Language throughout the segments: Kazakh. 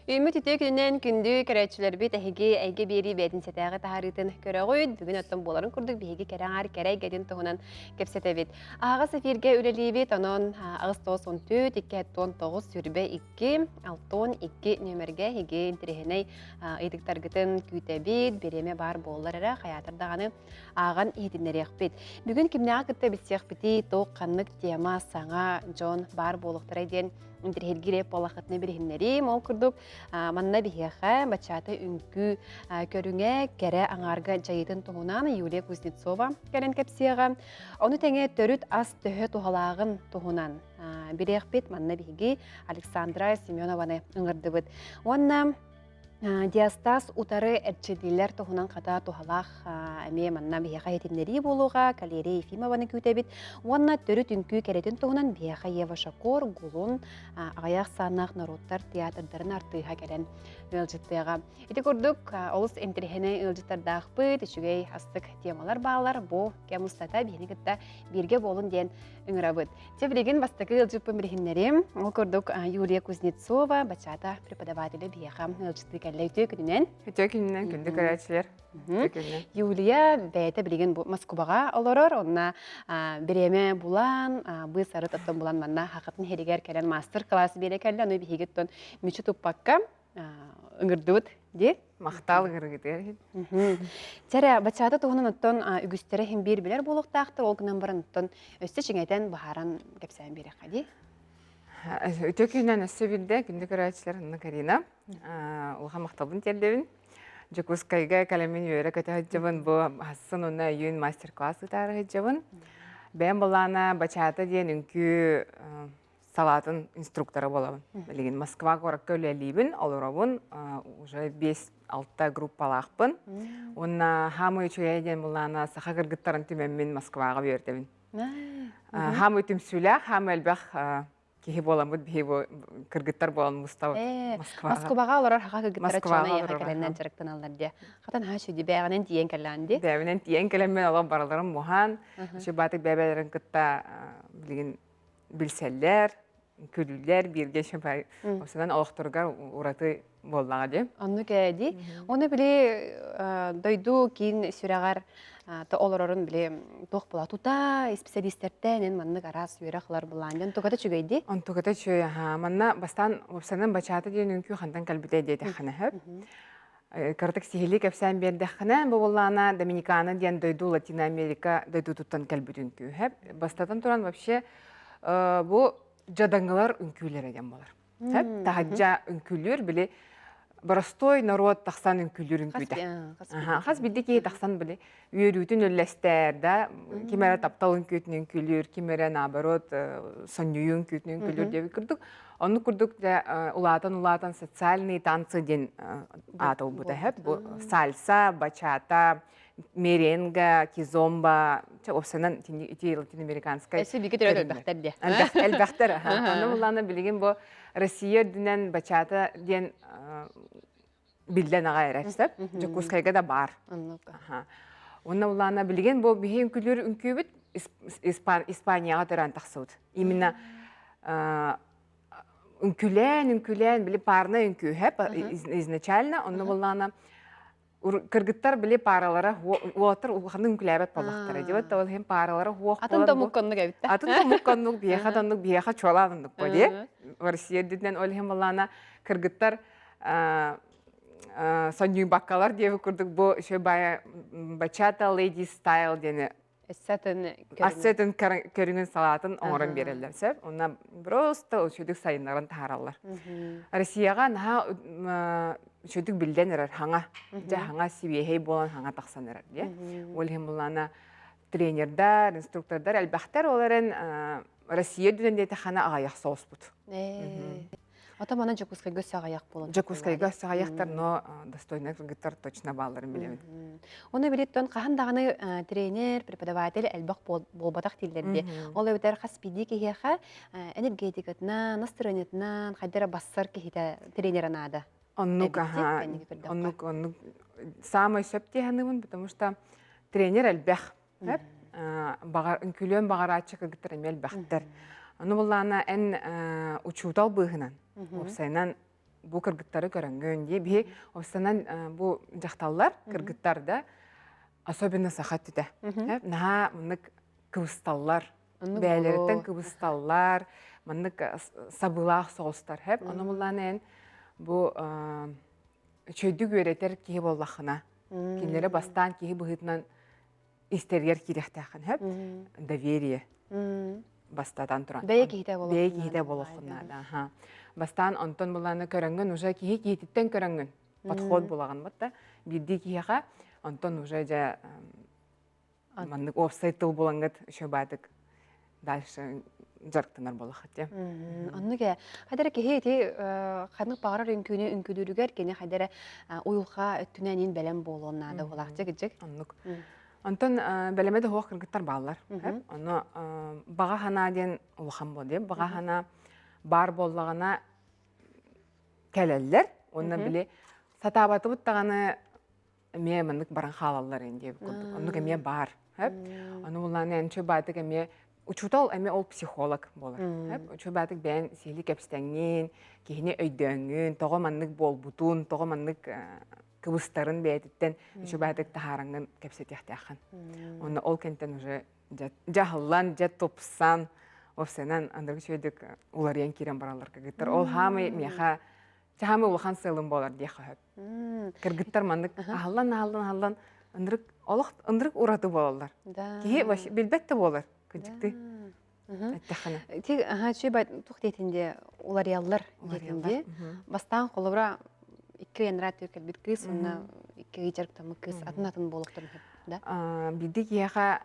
Үміт үтө күнінен күнді көрәтшілер бет әхеге әйге бері бәдін сәтәғі тахарытын көрі қойд. Бүгін өттін боларын күрдік бейге кәрәңар кәрәй гәдін тұғынан кепсеті бет. Ағыз эфирге үлелі бет, онын ағыз 94, 219, сүрбе 2, 612 нөмірге хеге интерехеней ұйдықтарғытын күйті бет, береме бар болларыра қаятырдағаны аған етінерек бет. Бүгін кімнеға күтті бітсек біті тоқ қанлық тема саңа Джон бар болықтырай ден интерхергире полахатны бирһиннери мол курдук манна бихеха бачата үнкү көрүңе кере аңарга жайытын туһунан Юлия Кузнецова керен кепсияга ону теңе төрүт ас төһө тухалагын туһунан бирехпет манна биһиги Александра Семенованы ыңырдыбыт онна диастаз утары эрчедилер туһунан ката тухалах эме манна бихеха хетиннери болуга Калерия Ефимованы күтебит онна төрүт үнкү керетин туһунан бихеха Ева Шакор гулун аяқ санақ народтар театрдарын артыға келен ылжыттыға. Ити күрдік олыс энтерхене ылжыттардақпыт, үшігей астық темалар бағалар, бұ кәмустата бейіні күтті бірге болын ден үңірабыт. Тевлеген бастықы ылжыппын бірхіннерім, ол күрдік Юлия Кузнецова, бачата преподавателі бейхам ылжытты кәлі өте күнінен. Өте күнінен күнді көрәтшілер. Юлия бәйті білген Москваға олорор, онына біреме бұлан, бұй сары тоттон бұлан манна хақытын херігер кәлен мастер-класс бере кәлі, оны бейгеттон мүчі тұппаққа ұңырдуыт, де? Мақтал ғырғыдыр. Тәрі, бачаты тұғынан ұттон үгістері хем бір білер болуқтақты, ол күнен бұрын ұттон өсті жеңейтен бағаран кәпсәйін бере қади? Өте күнінен өсті білді, күнді көрәтшілер ұнна Карина. Оға мақталбын тердебін. Жакускайга калемин үйері көті ғыджабын, бұл хасын ұнна үйін мастер-класс ұтары ғыджабын. Бән болана бачаты дейін үнкі салатын инструктора болабын. Білген Москва қорак көлелейбін, олырабын, уже 5-6 группалақпын. Онна хамы үшіге дейін болана сақа кіргіттарын түменмен Москваға бердебін. Хамы түмсүлі, хамы әлбәқ кихи боламыд, бихи кыргыттар болан Москваға. Москваға олар хақа кыргыттара чона яқа кәләннән жарықтан алар де. Қатан ха шөді бәғінен тиен кәлән де? Бәғінен тиен кәләнмен олар бараларым мұхан. Шө батық бәбәлерін күтті білселлер, күлілер, бірге шөпай. Осыдан олықтырғар ұраты боллаға де. Онны кәді. Оны біле дойду кейін сүрәғар олорорун биле тох була тута специалисттерден манны гарас юрахлар буландан тугата чүгейди. Он тугата чүй манна бастан опсанын бачаты ден үнкү хандан калбите дейди хана хөп. Картык сихили кепсән берди хана бу булана Доминикана ден дойду Латина Америка дойду туттан калбит үнкү хөп. Бастадан туран вообще бу жадаңгылар үнкүлөр ден болар. Хөп тахаджа үнкүлөр биле Барастой народ тахсан үнкүлөрүн күтә. Хас бидде ки тахсан биле үйрүтүн өлләстәр да кимәре таптал үнкүтүн үнкүлөр, кимәре наоборот сонюй үнкүтүн үнкүлөр дип күрдүк. Аны күрдүк да улатан социальный танцы ден атау бута хәп. Бу сальса, бачата, меренга, кизомба, чөпсәнән ити латиноамериканская. Эсе биге төрә бәхтәр ди. Әлбәхтәр. Аны буланы билген бу Россия дүнен бачата ден билден аға әрәстіп, Жакускайга да бар. Онна улана білген, бұл бейін күлер үнкөбіт Испанияға тұран тақсауд. Именно үнкілен, білі парына үнкөйіп, изначально, онна улана кыргыттар біле паралары уатыр улханын үнкіләбет балықтары. Деват, ол хем паралары уақ болар. Атын томукканны кәбітті. Атын томукканны бияқа чоланындық бөде. Россия дүдінен ол хем улана кыргыттар сонюй баккалар деві күрдік бұл шөй бая бачата lady style дені ассетін көріңін салатын оңырын берелер сөп. Онна просто шөйдік сайынларын тағаралар. Россияға наға шөйдік білден әрір хаңа. Хаңа сибейхей болан хаңа тақсан әрір. Ол хем болана тренердар, инструктордар, әлбәқтер оларын Россия дүнінде тәхана ағаяқ соғыс бұд. Ата мана Жакускайга сағаяқ болын. Жакускайга сағаяқтар, но достойны кыргыттар точно балларын білемін. Оны білеттен қағандағаны тренер, преподаватель әлбақ болбатақ тілдерде. Ол өтер қас биді кехеға энергетикатынан, настроениятынан қайдара бассар кехеті тренер анады. Оннук, самый сөпте ханымын, потому что тренер әлбәқ. Үнкілен бағарачы кыргыттар әмел бәқтір. Оны боллана ән учутал бұғынан. Опсайнан бу кыргыттары көрөнгөн дие бии обстанан бу жакталлар кыргыттарда особенно сахат түтэ. Наха мынык кыбысталлар, бәлерден кыбысталлар, мынык сабылах соустар хеп. Оны булланен бу чөйдү göретер кии боллахына. Кинлere бастан кии быһытынан истергер кирехтәхен хеп. Доверие. Бастадан туран. Бәйе киһитэ болохунна. Бәйе киһитэ болохунна. Аха. Бастан онтон буланы көрөнгөн уже кии киһититтен көрөнгөн. Подход булаган батта. Бирди киһига онтон уже жа маннык офсайт булангат шөбатык. Дальше жарктанар болахат те. Оннуге хадара киһити ханык багарар үнкүдүрүгөр кене хадара уйулха өттүнәнин белем болоннада булакчы гыжык. Оннук. Онтон белемеде хоох кыргыттар баллар. Оны бага хана ден улхан бол деп. Бага хана бар боллагана келеллер. Оны биле сатабаты буттаганы эме мындык баран халаллар энди. Оннук эме бар. Оны уланы энче батык эме учутал эме ол психолог болар. Учу батык бен сели кепстеңнен, кихине өйдөңүн, тога мандык болбутун, тога мандык кыбыстарын бәйтіттен үші бәйтік тахараңын кепсетяхтяхан. Оны ол кенттен уже жахыллан, жат топсан, офсенен андырғы шөйдік улариян керен баралар кыргыттар. Ол хамы меха, чахамы улахан сылын болар дейхі хөп. Кыргыттар мандык ахаллан, ындырық ураты болалар. Кихи билбетті болар, күдікті. Тек шөй байт тұқтетінде улариялар детінде, бастан қолыбыра икки янрат төкел бир кыз, онна икки гыжарк тамы кыз атын болуктун да. Бидди кияха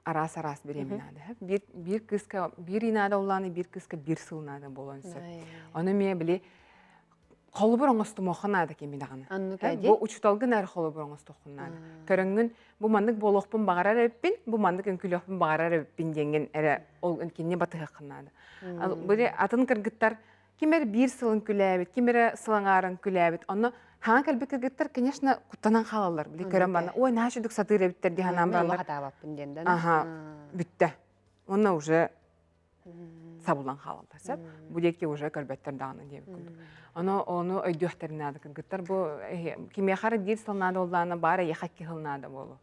арас береминады. Бир кызка бир инада уланы, бир кызка бир сылнады болонсы. Оны ме биле колубур оңосту моханады кемидаганы. Бу учталгын ар колубур оңосту хуннады. Көрөнгүн бу мандык болохпун багарар эппин, бу мандык өнкүлөппүн багарар эппин деген эре ол өнкинне батыга кыннады. Ал бу атын кыргыттар кимер бир сылын күләбит, кимер сылыңарын күләбит. Оны хаң кәлбі кіргіттер, конечно, құттанан қалалар. Біле көрім бана, ой, наша дүк сатыр әбіттер де ханам баралар. Аха, бүтті. Оны уже сабылан қалалар. Будекке уже көлбеттер дағыны деп күндік. Оны өйдөхтерін ады кіргіттер. Кеме қары дир сылынады оланы бары ехак кехылынады болу.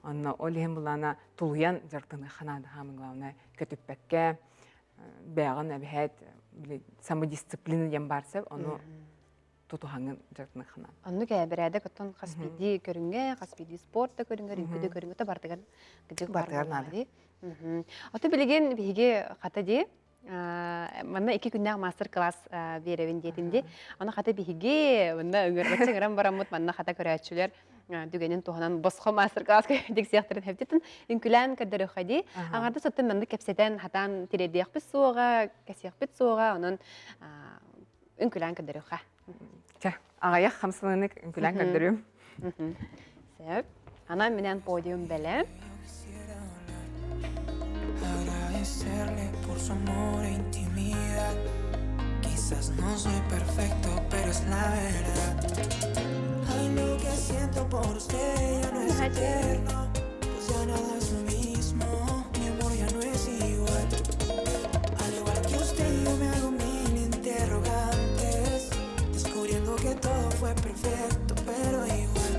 Оны олеген бұлана тұлғиян жартыны қанады хамыңлауына көтіппәкке. Бәғын әбіхәт самодисциплина дем барсып, оны тутухаңын жартыны қанады. Онны кәбірәді көттен қаспиди көрінге, қаспиди спортта көрінге, рүмкіді көрінге, та бартыған гыжық барды. Оты білеген бейге қата де, Манна 2 күннәк мастер-класс беребин детинде. Аны хата биһиге, манна өңөрбәтче грам барамут манна хата көрәчүләр дүгенен туһанан босха мастер-класс диксияктырын хәптен инкүлән кадәр хади. Аңарда соттан манна кепсетен хатан тиредиях бит суга, кесиях бит суга, анын инкүлән кадәр ха. Ча, агаяк хамсынык инкүлән кадәрем. Сәп, ана менән подиум белә. Agradecerle por su amor e intimidad. Quizás no soy perfecto, pero es la verdad. Ay, lo que siento por usted ya no es eterno, pues ya nada es lo mismo. Mi amor ya no es igual. Al igual que usted, yo me hago mil interrogantes, descubriendo que todo fue perfecto, pero igual.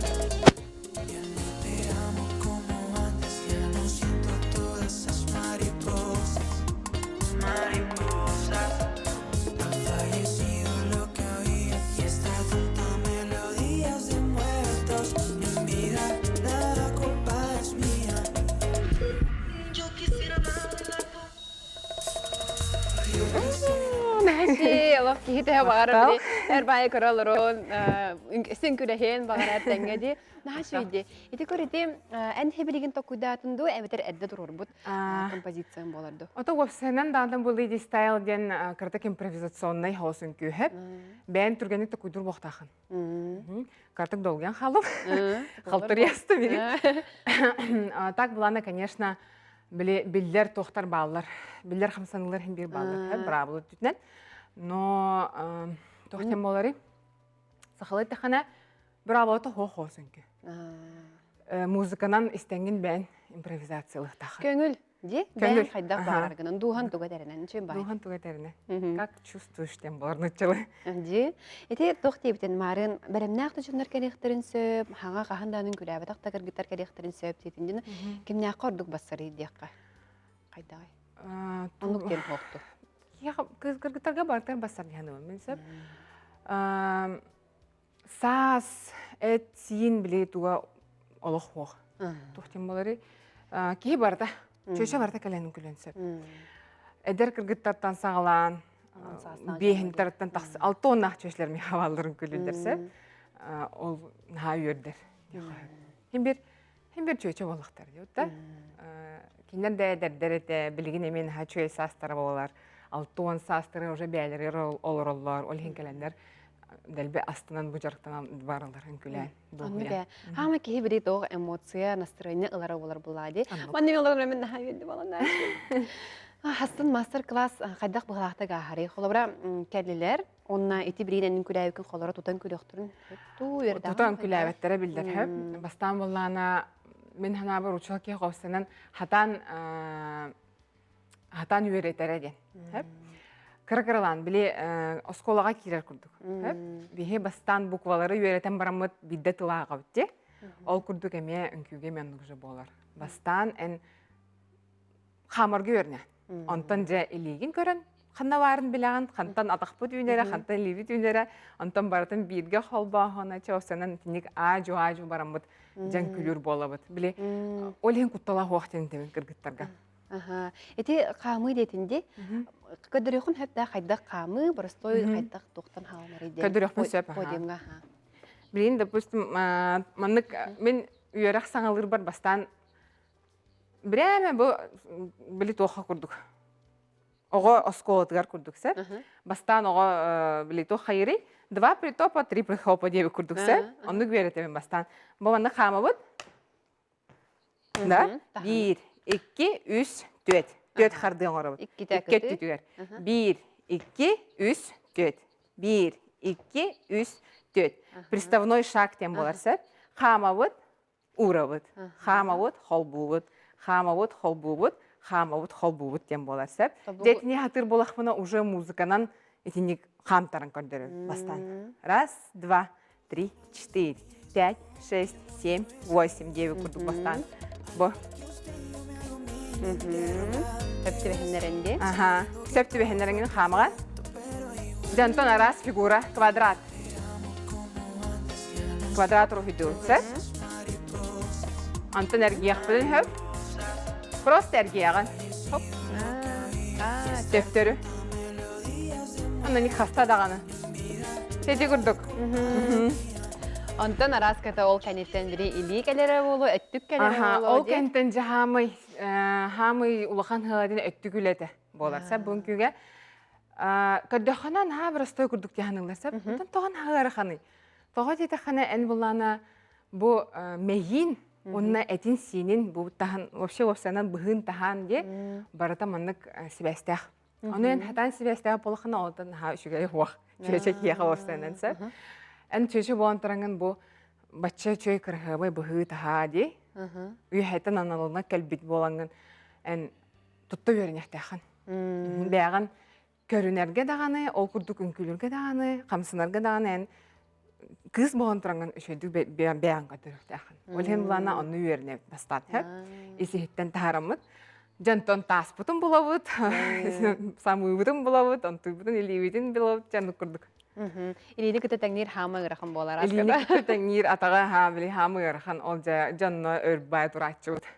Ya no te amo como antes, ya no siento todas esas mariposas. Ha fallecido lo que había y esta tonta melodía de muertos. En vida la culpa es mía. Yo quisiera darle Мәши, Allah кихите багара били. Һәр бай коралларын, син күрәһен багара тәңгәди. Нашыйди. Ите көрәдем, ән хебилеген токудатынды, әбетер әддә турыр бут композицияң боларды. Ото вебсайнан дадан булды стайл ден картак импровизационный хаосын көһеп. Бән түргәнек токуйдыр бохтахын. Картак долган халып. Халтыр ясты биреп. Так буланы, конечно, биллер тохтар баллар. Биллер хамсанылар һәм бир баллар. Браво түтнән. Но тохтем болары. Сахалай тахана браво то хохосын ки. Музыканан истәнгән бән импровизациялык тахын. Көңүл ди Көңүл, бән хайдак аха. бараргынан духан туга дәренен чын бай. Духан тугатерне. Мгм. Как чувствуешь тем борнучылы? Ди. Эти тохтебитен марын беремнәк төчүннәр керехтерин сөп, хаңа каханданын күләбе тактагыр гитар керехтерин сөп дитин. Кимнә кордук басыры дияққа. Кайдагай. Онук кен хокту. Я кыргытарга бартар басар дияны мен сөп. Сас эт син биле туга олох хох. Тохтем болары. Ки барда. Чөшө барда каленин күлен сөп. Эдер кыргыттардан сагалан. Бехин тараттан таксы 6 тонна чөшлөр ми хавалларын күлүлдерсе. Ол на үйөрдер. Хим бир чөчө болуктар диюта. Кинден де дердерете билигин эмен ха чөй састары болар. 6 тонн састары уже бәйлер олорлар, ол хинкелендер. Дәлбе астынан бу жарыктан баралар күлән. Анныга хама ки бери дог эмоция, настроение ылара болар булади. Манны мелар мен на хавенди баландар. Хастын мастер-класс кайдак булакта гахари. Холобра келлелер, онна ити биринен күләйкүн холора тутан күлөктүрүн. Ту ердә. Тутан күләбәттәре билдер һәм бастан буллана мен хана бар учак ки гавсынан хатан үйрәтәре дигән. Һәм кыркырлан биле осколага кирер курдук. Һәм бихе бастан буквалары үйрәтән барамыт биддә тылага битте. Ол курдук эме үнкүгә мен уже болар. Бастан эн хамарга өрнә. Антан жа илигин көрөн, ханна барын билеген, хантан атакпы дүйнере, хантан ливи дүйнере, антан баратын бирге халбахана чавсанан тиник ажу барамыт жан күлүр болабыт. Биле олен куттала вактын темен кыргыттарга. Аха. Эти камы детинде көдөрөхүн хәтта хайдак камы, простой хайдак токтан халамар иде. Көдөрөхүн сөп. Подиумга. Билин, допустим, маннык мен үйрәк саңалыр бар бастан Бреме бу били тоха курдук. Ого осколотгар курдук се. Бастан ого били то хайри. 2 притопа, 3 прихопа деби курдук се. Онук берете мен бастан. Бу манда хамабыт. Да? 1, 2, 3, 4. 4 харды оңорабыт. 2 түтүгер. 1, 2, 3, 4. 1, 2, 3, 4. Приставной шаг тем болар се. Хамабыт, урабыт. Хамабыт, холбубыт. Хамавыт, холбубыт тем болар сәп. Детіне хатыр болақмына уже музыканан етінік хамтарын көрдірі бастан. 1, 2, 3, 4, 5, 6, 7, 8, 9 күрдік бастан. Бұ. Сөпті бәхінлерінде? Аха. Сөпті бәхінлеріңін хамыға. Жантон арас фигура квадрат. Квадрат рухиду сәп. Антон әргияқ білін хөп. Просто әргияған. Хоп. Сөптөрі. Анна не хаста дағаны. Сети күрдік. Антон араската ол кәнеттен бірі илі кәлері болу, өттік кәлері болу. Ол кәнеттен жа хамый улахан ғаладен өттік үлеті болар. Сәп бұн күйге көддіғанан ха бір остой күрдік дегеніңлер. Сәп бұндан тоған ғалары қаны. Тоға деті қаны ән болана бұл мәйін онна этин синин бу тахан вообще овсанан быгын тахан де барата маннык сибестах. Онын хатан сибестах полхана олдан ха үчүгө хуак. Чөчө кияга овсанан са. Эн чөчө болантыранган бу бачча чөй кыргыбы быгы таха де. Үй хайтан аналына келбит боланган эн тутта бернехтахан. Бяган көрүнерге даганы, ол курдук үнкүлөргө даганы, камсынарга даганы кыз болантыранган үшөйдүк бэян катырыктахан. Олен булана онну үйерне бастан. Исихиттен тарамыт. Жантон таспутун булабыт, самыыбытын булабыт, онтуйбутун илибитин булабыт жанны курдук. Илини күтө тәңнир хамы ырахын болар. Илини күтө тәңнир атага хабили хамы ырахын ол жанны өрбай турачыбыт.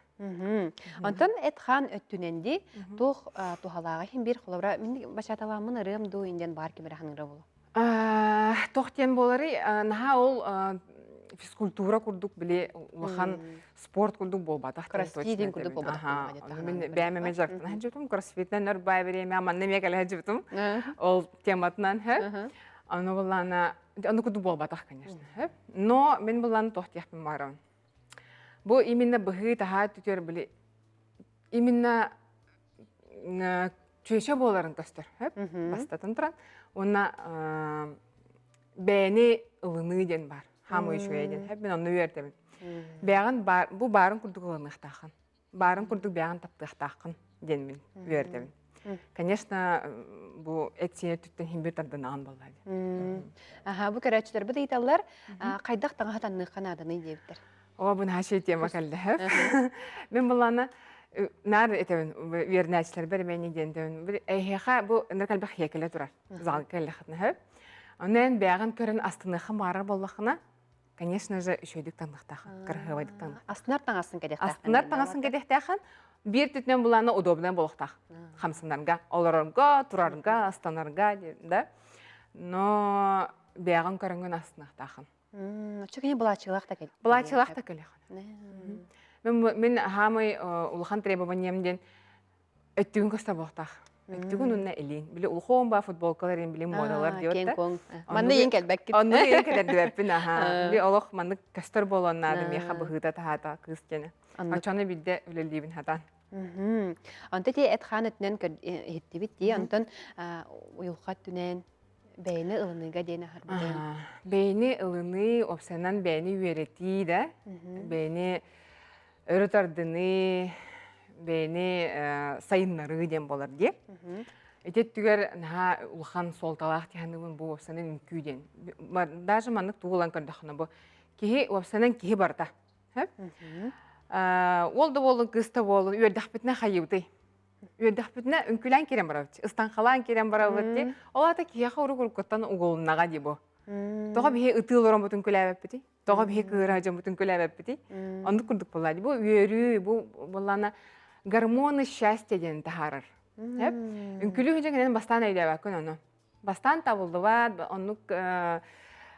Антон этхан өттүненди тух тухалага хим бир холобра мен башаталамын ырым ду инден бар кимераханыңра болу. Тоқтен болары, наға ол физкультура күрдік біле, улахан спорт күрдік болбады. Кроссфитин күрдік болбады. Мен бәймеме жақтын әжібітім, кроссфиттен өрбай берем, аманны мекәлі әжібітім. Ол тематынан, аны боланы, аны күрдік болбады, конечно. Но мен боланы тоқтияқпен барам. Бұл именно бұғы таға түтер біле, именно чөйші боларын тостыр, бастатын тұран. Ona beni ılını den var. Hamı işe den. Hep ben onu verdim. Beğen bu barın kurduk ılını taxan. барын курдук бяган таптыахтаакын денмин үердебин. Конечно, бу этсине түттен химбир тарданаган боллайды. Аха, бу көрәчләр бу дейталлар кайдак таңга танныккан аданы диептер. О, бу нахи тема калдыһып. Мен буланы нар этебин үернәчләр бер мени денден. Бир эйха бу нәкәл бах якеле турар. Зал калдыһып. Аннан бяган көрен астыныхы марар боллахына, конечно же, үшөйдүк таңдыктахан, кыргыбайдык таңдык. Астынар таңасын кедехтахан. Астынар таңасын кедехтахан, бир түтнен буланы удобно болуктах. Хамсынарга, олорорга, турарга, астанарга, да. Но бяган көрөнгөн астынактахан. Чөкене булачылак та кел. Булачылак та келехан. Мен хамай улхан требованиемден өттүгүн көстө болуктах. Өттүгүн унна элин. Биле улхон ба футболкаларын биле модалар диyorlar. Манны ең келбек кит. Онны ең келбек аха. Биле олох манны көстөр болоннады меха быгыта тахата кызкене. Ачаны билде үлелдибин хатан. Анта те этхан этнен хиттибит ди антон уйулхат түнен бәйне ылыныга дейне харбыдын. Бәйне ылыны опсанан бәйне үерети да. Бәйне өрөтардыны бәйне сайыннары дем болар ди. Этет түгер наха улхан солталах тиханыбын бу опсанан үкүйден. Даже маннык тугулан көрдөхүнө бу. Кихи опсанан кихи барда. Олды болын, кыста болын, үйердақпетіне қайыуды. Үйердақпетіне үнкілән керен барабыд. Ыстанқалан керен барабыд. Олата кияқа ұрық-ұрыққыттан ұғылынаға дейбі. Тоға бейе ұтылырын бұтын көләбәппеді. Тоға бейе күйірajын бұтын көләбәппеді. Онды күрдік болады. Бұл үйері, бұл болана гормоны счастье ден тахарыр. Үнкілі хүнжен бастан әйләбәкін оны. Бастан табылды бад, онық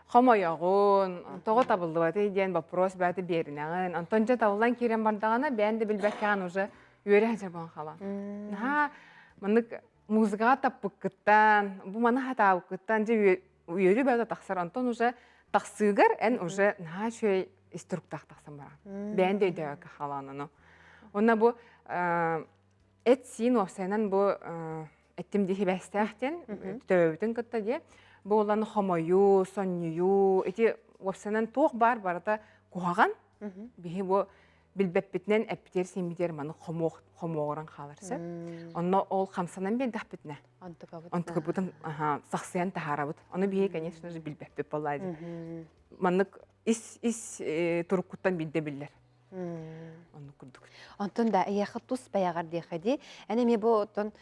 Хомоягын, тоғы табылды баты дейін вопрос бәті берінәғын. Антонжа табылдан керен бардағана бәнді білбәккән уже үйері әжер болған қала. Мұнық музыға таппық күттан, бұл маны хата күттан же үйері бәді тақсар. Антон уже тақсығыр, ән уже шөй иструктақ тақсан бара. Бәнді өйдәуі қаланыны. Онна бұл әт сиін офсайнан бұл әттімдегі бәстәқтен төбөбітін күтті де. Бұл оланы хомою, сонью, эти опсанан тоқ бар-барата қуаған, бейі бұл білбәппетінен әппетер сенбетер маны хомоғыран қаларсы. Оны ол қамсанан бен дақпетіне. Онтықы бұтын сақсиян тахара бұд. Оны бейі, конечно же, білбәппет болайды. Манық ис тұрыққыттан білді білдер. Оны күрдік. Антон да аяқы тұс баяғар дейхеді. Әне ме бұл отын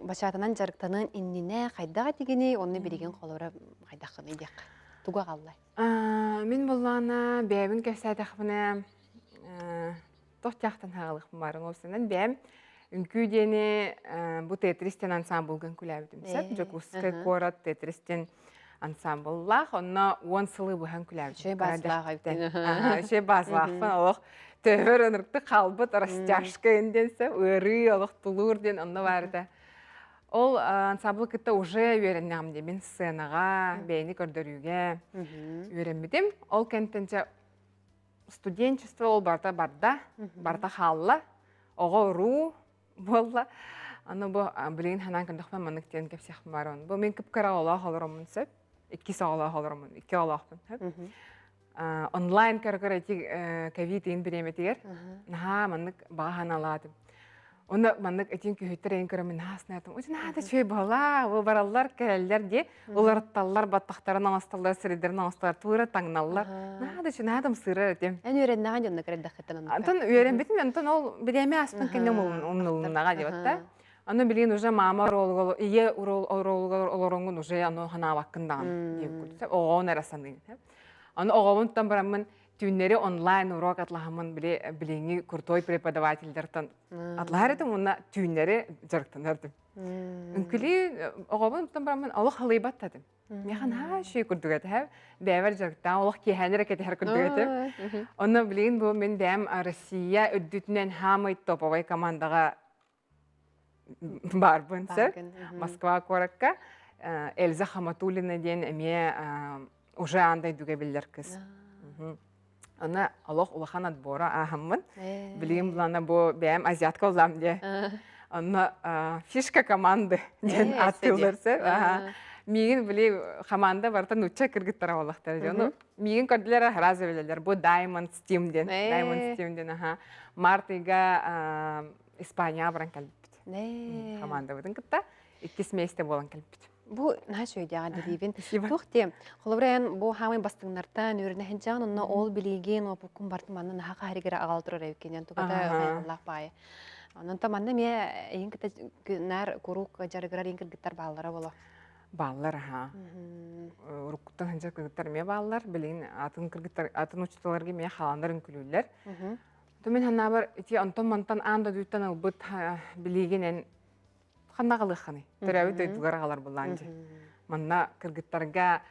башатынан жарықтанын инніне қайдаға дегені, оны береген қолыра қайдақын едек. Туға қаллай. Мен болғана бәйбін көсәдіқпіне тоқтияқтан хағылықпын барын олсынан бәйім үнкүйдені бұл тетристен ансамблғын күләбідім. Сәп, Жокускай корат тетристен ансамбллах, онна 10 сылы бұхан күләбідім. Шөй базлақ айптен. Шөй базлақпын, олық төбір өнірікті қалбыт растяшқа өнденсі, өрі, олық тұлыр ден онна барды. Ол ансамблы кітті уже үйеріннәм де, мен сценаға, бәйні көрдірюге үйерінбедім. Ол кәнттенше студенчество ол барда қалла, оға ұру болла. Аны бұл білейін ханан күндіқпен мұнықтен кепсияқпын бар оны. Бұл мен күпкара олақ олырымын сөп, 2 олақ олырымын, 2 олақпын. Онлайн кәргір әйті ковид-ін біреметігер, наға мұнық бағахан аладым. Оны мұнық әйтін күйеттер әйін көрімін нағасын әйтім. Өте наға шөй бала, ол баралар, кәрәлдер де, оларытталар, баттақтарын аңысталар, сіредерін аңысталар, туыры таңналар. Наға шөй нағадым сыры әйтім. Ән үйрен наға жонны кәрәддіқеттен оны? Антон үйрен бетім, антон ол біреме аспын кәндем оның наға деп Аны билин уже мама ролгол, ие ролгол уже аны хана ваккындаган деп күрсә. Огон арасында. Аны огонтан барамын түннәре онлайн урок атлагамын билени крутой преподавательдерден. Атларыды муна түннәре жарыктанарды. Үнкүли огонтан барамын Аллах халыйбат дадым. Механ ха шей күрдүгәт һәм бәвер жарыктан Аллах киһәнәр кете һәр күрдүгәт. Аны билин бу мен бәм Россия өддүтнән хамый топовой командага барбын сәп, Москва коракка, Эльза Хаматулина ден әме уже андай дүге білдер кіз. Ана Аллах улахан отбора ахаммын. Білейм бұлана бұл бәйім азиатка олам де. Ана фишка команды ден аттылыр сәп. Мигин били команда барта нуча кыргыттара болактар жону. Мигин көрдүлөр разы белелер. Бу Diamond Steam ден. Diamond Steam ден аха. Мартыга Испания баран калбит. Команда бутун кытта 2 месте болан калбит. Бу нааш өйдәгә дилибин. Спасибо. Тухте. Холобран бу хамай бастыңнартан үрне хәнҗан онна ол билеген опукун бартманны наха харигера агалтыр эвкенен тугата Аллах бай. Анан таманда ме эйин кете нар курук жарыграр эйин киргиттар баллара бола. Баллар аха. Уруктан ханжа кыргыттар ме баллар билин атын кыргыттар атын учталарга ме халандарын күлүлөр. Төмен ханна бар ити антон мантан анда дүттан албыт билигенен ханнагалык ханы. Төрөбү төйдүгөр буланжы. Манна кыргыттары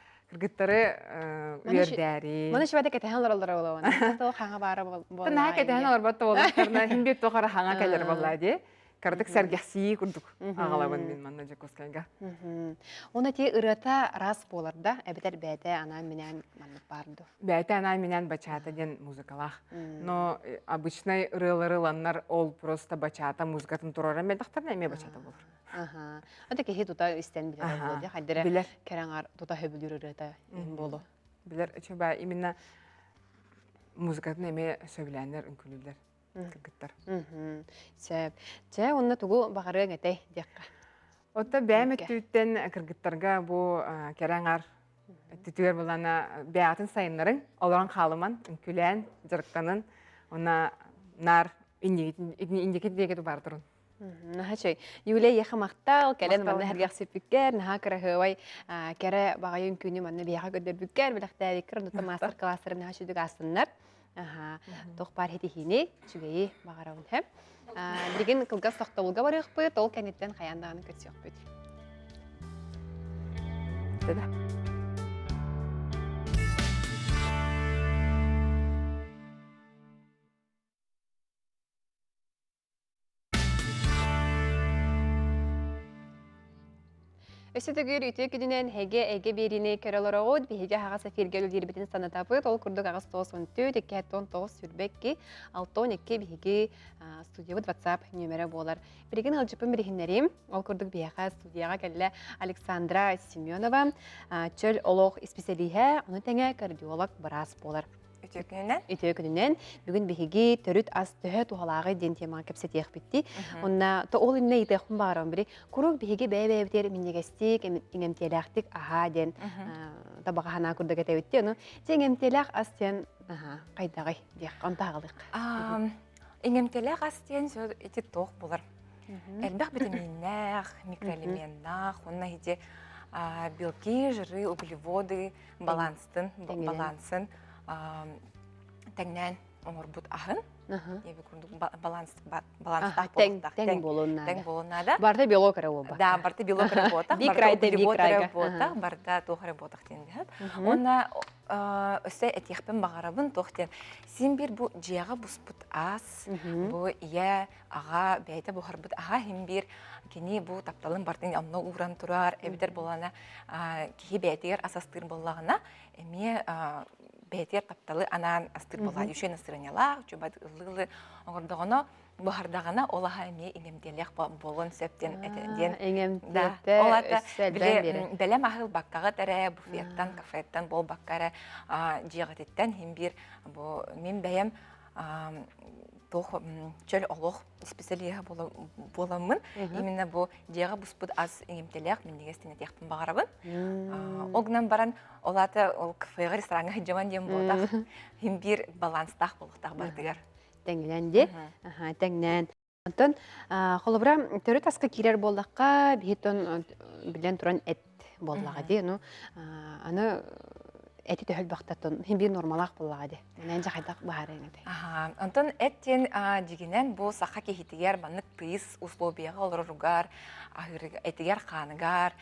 үрдәри. Мана шибәдә кетәһән ларалар була аны. Тоо хаңа бара була. Тана кетәһән албатта булганнарна химбет тохара хаңа келер булла ди. Кырдык сәргәхси курдук. Агалабын мен манна Жакускайга. Оны ти ырата раз боларда, әбетер бәдә ана менән манны барды. Бәйте ана менән бачата ден музыкалах. Но обычный ырылар ол просто бачата музыкатын турара мәдәхтәр нәме бачата булыр. Ага. Ата кеһи тута истен билер булды. Хәдерә кәрәңар тута хөбүлүр ырата болу. Билер чөбә именно музыкатын нәме сөйләннәр үнкүлүләр. Кыргыттар. Сәп. Чә онна тугу багары гәтәй дикка. Отта бәмет түттен кыргыттарга бу кәрәңар түтүгәр булана бәятын сайыннарын олоран халыман үнкүлән жырыктанын она нар индикет дигәт бар турын. Нахачай. Юлей яха мактал, кәлен манна һәргә сипиккәр, наха кәрәһәвай, кәрә багайын күне манна бияга гөдер биккәр, биләхтә биккәр, нота мастер класслары наха шүдүк астыннар. Аха. Тох пар хитихини, чүгәй багарауын һәм. Диген кылгас тактабылга барык бит, ол кәнеттән хаяндагын көтсөк бит. Дәдә. Өсөтөгөр үтө күдүнен эге берини көрөлөрөгөд биһиге хага сафирге үлдирбитин санатапыт ол курдук агас 94 219 сүрбекки 612 биһиге студиябыт WhatsApp нөмере болар. Бирген алжыпын бирихиннерим ол курдук биһига студияга келле Александра Семенова чөл олох специалиһе, аны теңе кардиолог барас болар. Үтө күнүнен бүгүн биһиги төрүт ас төһө тухалагы ден тема кепсет яхбитти. Онна то ол инне итехун барам бири. Курук биһиги бәбәбтер миннегестик, иңемтелактик аха ден табага хана курдак этебитти. Аны теңемтелак ас тен кайдагы дия кантагалык. Иңемтелак ас тен сө эти тох булар. Элбах витаминнар, микроэлементтар, онна хите белки, жиры, углеводы, балансын. Тәңнән оңорбут ахын. Ебе күрдүк баланстак болундак. Тәң болуна. Тәң болуна. Барда белок работа. Да, барда белок работа. Бикрайда. Барда тох работа тенде. Онна өсө этехпен багарабын тохтен. Син бир бу жыяга буспут ас. Бу ия ага бәйте бу харбут ага хим бир кени бу тапталын бартын амна уран турар. Эбитер болана ки бәйтер асастыр боллагына эме бәйтер тапталы анан астыр болла юшен астырыняла, чөбат ыллы оңордогоно бахардагана олаха эме иңемтелек болон септен этен. Иңемтелте өссөлдөн белем ахыл баккага тере буфеттан, кафеттан бол баккара жыгатеттен хим бир бу мен бәем тох чөл олох специалига боламын. Именно бу жыга буспут аз иңемтелек миндегестен этехпин багарабын. Огнан баран олата ол кафега ресторанга жаман дем болдак. Хим бир баланстак болуктак бардыгар. Тәңнәнде. Аха, тәңнән. Антон, холобра төрөт аска кирер болдакка битон билен туран эт боллага ди. Ну, аны эти төһөл бактатын хим бир нормалак боллага ди. Менен жакайдак баарын ди. Аха, Антон эттен дигенен бу саха кехитигер банык тыйс условияга олоругар, этигер ханыгар,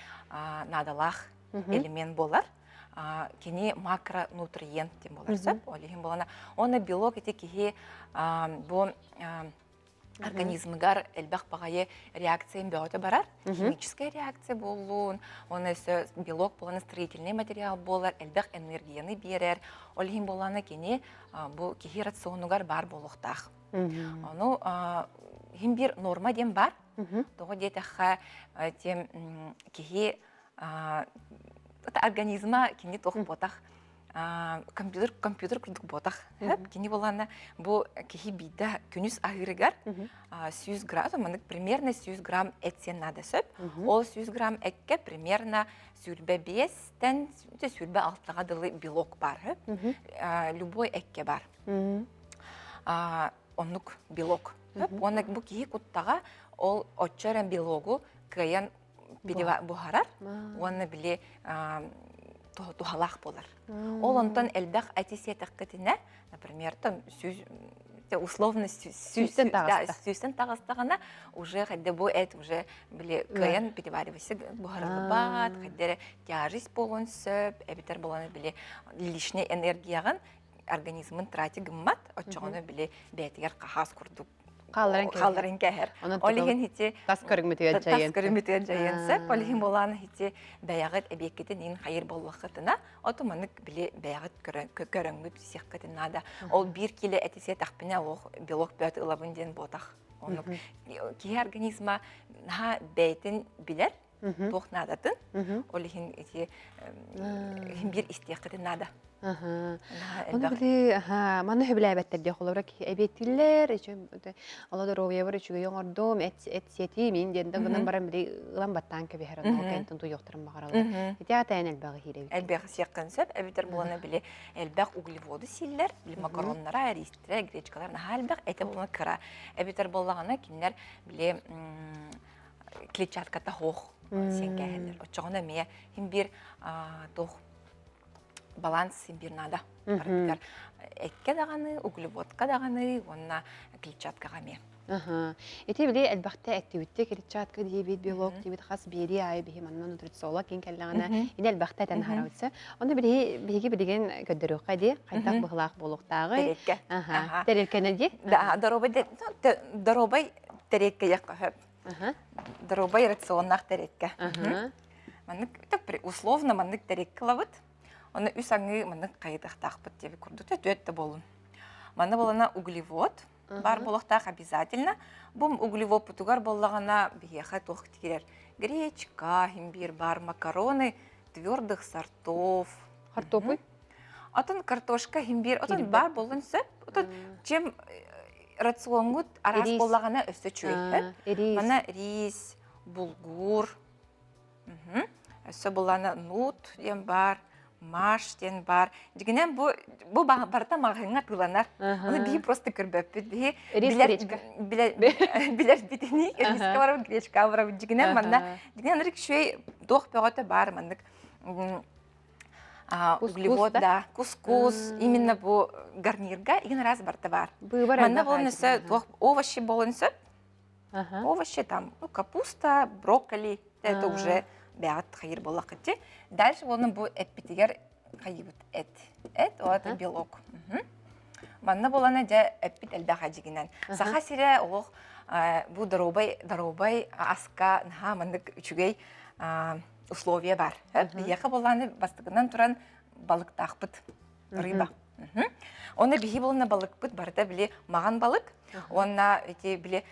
надалах элемент болар. Кени макронутриент тем боларса, олихим болана. Оны белок эти кихи бу организмыгар элбах багае реакциян бөтө барар. Химическая реакция болун, оны белок боланы строительный материал болар, элбах энергияны берер. Олихим болана кени бу кихи рационугар бар болуктак. Оны хим бир норма дем бар. Того детаха тем кихи это организма кини тох ботах компьютер курдук ботах. Кини болана бу кихи бида күнүс агырыгар 100 грамм, мандык примерно 100 грамм этсен надо сөп. Ол 100 грамм этке примерно сүрбе 5-тен сүрбе 6-га дылы белок бар. Любой экке бар. Оннук белок. Оны бу кихи куттага ол отчаран белогу кыян бухарар. Оны биле тухалах болар. Ол онтон элбах атисиятаккытына, например, там условно сүйстен тагыстагана уже хотя бы это уже биле кыян переваривайся бухаралы бат, хотя тяжесть болон сөп, эбитер болон биле лишняя энергияган организмын трати гыммат, отчоғаны біле бәтігер қағаз күрдік. Қалдарын кәхір. Олеген хите тас көрігметігер жайын сөп, олеген боланы хите бәяғыт әбеккетін ең қайыр болуақытына, отыманық біле бәяғыт көріңгіп сеққытына да. Ол бір келі әтесе тақпіне ол белок бәті ұлабын ден ботақ. Кей организма бәйтін білер, тоқнадатын, олеген бір істеққытына да. Onu bile mana hübləbətlər deyə olaraq əbetlər, Allah da roya var, çünki yoğurdum, et seti min dendə bunun baran bile lambattan ki bir onu kentin tu yoxturum mağaralar. İtiat ayın elbəği hire. Elbəği siyaqın söp, əbetlər bulana bile elbəğ uglivodu siller, bile makaronlara, ristre, greçkalar, elbəğ ete bulana kıra. Əbetlər bulana kimler bile kletçatkata hoğ sen gəhələr. O çoğuna meyə hem bir toğ баланс bir nada. Etke dağını, uglevodka dağını, onunla klitçatka gami. Eti bile elbette aktivite klitçatka diye bir biyolog diye bir has biri ay bir hemen nutrisyolog kin kellana. Yine elbette tenharawsa. Onu bile bilgi bilgen gödürüq di, qaytaq bıhlaq boluqtağı. Terekke. Terekke ne di? Darobay terekke yaqhab. Darobay рационнах terekke. Маннык так условно маннык terekke лавыт. Оны үс аңы маны қайдақ тақпыт деп көрдікті, төтті болын. Маны болына углевод, бар болықтақ обязательно. Бұл углевод пұтығар болағына бейеқа тоқ тегерер. Гречка, химбир бар, макароны, твердых сортов. Картопы? Отын картошка, химбир, отын бар болын сөп. Отын чем рационгут арас болағына өсті чөйіп. Маны рис, булгур, өсі болағына нут дем бар. Маш ден бар. Дегенен бұл барда мағыңа тыланар. Оны бейі просто көрбөппіт. Білер бітіні, ернеске барабын, гречка барабын. Дегенен манна, дегенен рік шөй доқ бөғаты бар мандық. Углевод, да, кускус. Именно бұл гарнирға еген раз барда бар. Манна болынысы овощи болынсы. Овощи там, капуста, брокколи. Это уже бәғат қайыр болақытте. Дальше оның бұл әппетігер қайыбыт әт. Әт, ол әті белок. Манна боланы жа әппет әлбәға жегінен. Сақа сире олық бұл даробай аска мандық үчігей условия бар. Бияқы боланы бастығынан тұран балық тақпыт, рыба. Оны бейі болына балық бұт барда біле маған балық. Онна біле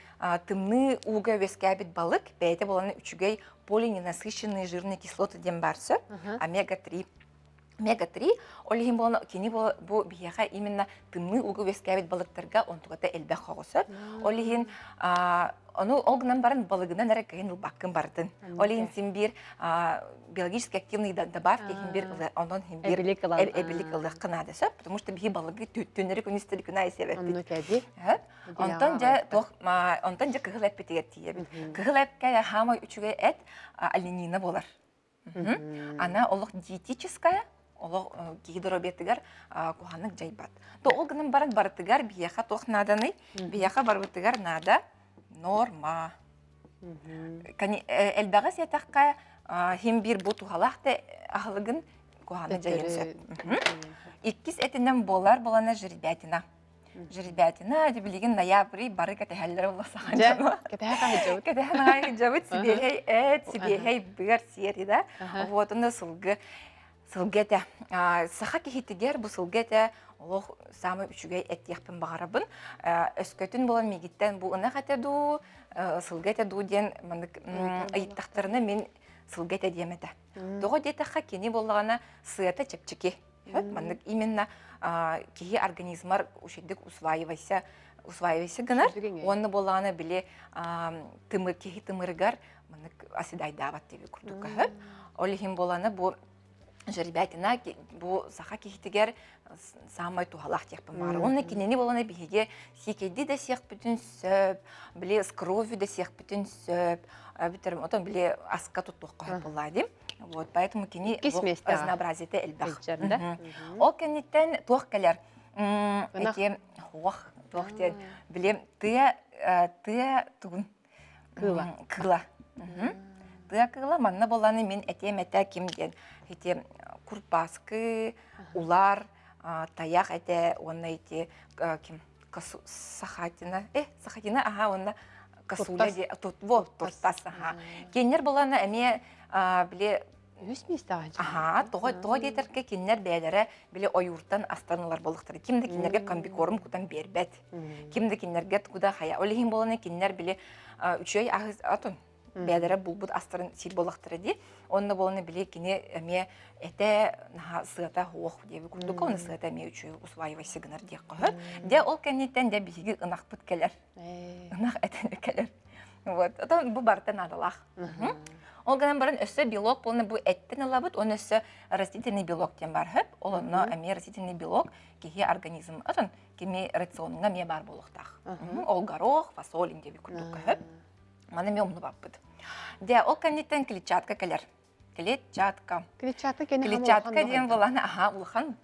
тымны уға өскәбет балық, бәйті боланы үчігей полиненасыщенные жирные кислоты дем бар сөп, омега-3. Омега-3, олеген боланы кені бұл бияға именно тымны уғы өскәбет балықтарға онтуғата әлбәқ қоғы сөп. Олеген onu olgынан барын балығынан әрі кәйін ұлбаққын бардың. Олеген сен бір биологически активный добавки, ондан әбілік ұлық қынады сөп, потому что бейі балығы түттінері күністері күн айсы әбәппет. Ондан жа кығыл әппетігер тиебіт. Кығыл әпкәй хамай үшіге әт оленина болар. Ана олық диетическая, олық гидробетігер куханық жайбат. Олгынан барын барытығар бияға тоқнаданы, бияға барытығар нада норма. Әлбәға сетаққа хем бір бұ туғалақты ағылығын куханы жайын сөп. Иккіз әтінен болана жирбәтіна. Жирбәтіна, білеген ноябрь бары кәтәхәлдері боласаған жаны. Кәтәхәлдері жабыт, сібейхей әт, сібейхей бір серida. Вот оны сылгеті. Сақа кехетігер бұл сылгеті олық самы үшігей әт яқпын бағарабын. Өскөтін болан мегіттен бұл ұна қатеду, сылгеті ду ден айыттақтарына мен сылгайта диемете. Тоғы детаха кені болағана сыята чепчеке. Маннык именно кихи организмар ушеддик усваивайся гынар, онны болағана біле кихи тымыргар маннык асидайдават деби курдука. Олихин болағана бұл жербятина бу саха кихитигер самай тухалах текпен бар. Онны кинени болана биһиге сикеди да сиях бүтүн сөп, биле с кровью да сиях бүтүн сөп, битерим отон биле аска туттукка булады. Вот поэтому кини разнообразие элбах. О кенитен туохкалар. Эти хуах туохтен биле ты тугун кыла. Тыя кыла манна боланы мен этемете кимден. Эти курпаскы, улар, таяк эте, онна эти ким сахатина, ага, онна касуля де, туртас, ага. Кеннер боланы эме биле Үс мистаган. ага, того детерке кеннер бәләре биле оюртан астаналар болыктыр. Кимде кеннерге комбикорм кутан бербет. Кимде кеннерге куда хая. Олехин боланы кеннер биле үчөй агыз атон. Бәдәрә булбут астырын сил болыктыр ди. Онны боланы биле кине эме эте наха сыта хуох дип курдук. Оны сыта эме үчөй усваивайсы гынар ди кыһы. Де ол кеннеттен де биги ынак бут келер. Ынак этен келер. Вот. Атан бу бартан адалах. Ол гынан барын өссө белок болны бу эттен алабыт, оны өссө растительный белок тем бар хөп. Ол онно эме растительный белок кихи организм. Атан кими рационунга ме бар болуктах. Ол горох, фасоль дип курдук хөп. Мана мемну баппыт. Де ол кеннеттен клетчатка келер. Клетчатка ден боланы, ага, улхан.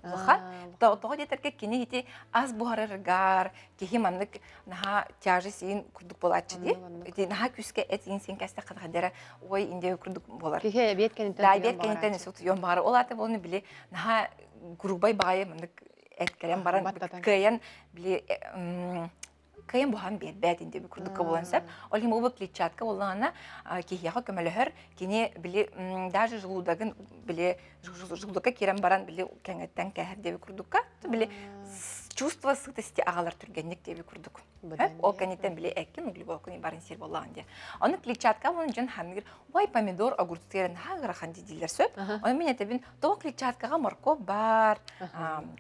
Того детерке кини хити аз бухарыргар, кихи маннык наха тяжесин курдук болатчы ди. Наха күске эт инсен кәсті қадғадары ой инде курдук болар. Кихи бет кенеттен да, бет кенеттен сутуyon бары. Ол аты болны биле наха грубай бағай маннык эткерен баран кайын биле кайын бухан бет инде би курдукка болансап. Ол хим обы клетчатка болғана кихияға көмөлөхөр кини биле даже желудагын биле желудакка керен баран биле кеңеттен кәһәр деби курдукка биле чувство сытости агалар түргенник деби курдук. Ол кенеттен биле эккен углеводканы барын сер болған де. Аны клетчатка болын жан хамир ой помидор огурцтерин хагырахан дидилер сөп. Аны мен этебин то клетчаткага морков бар,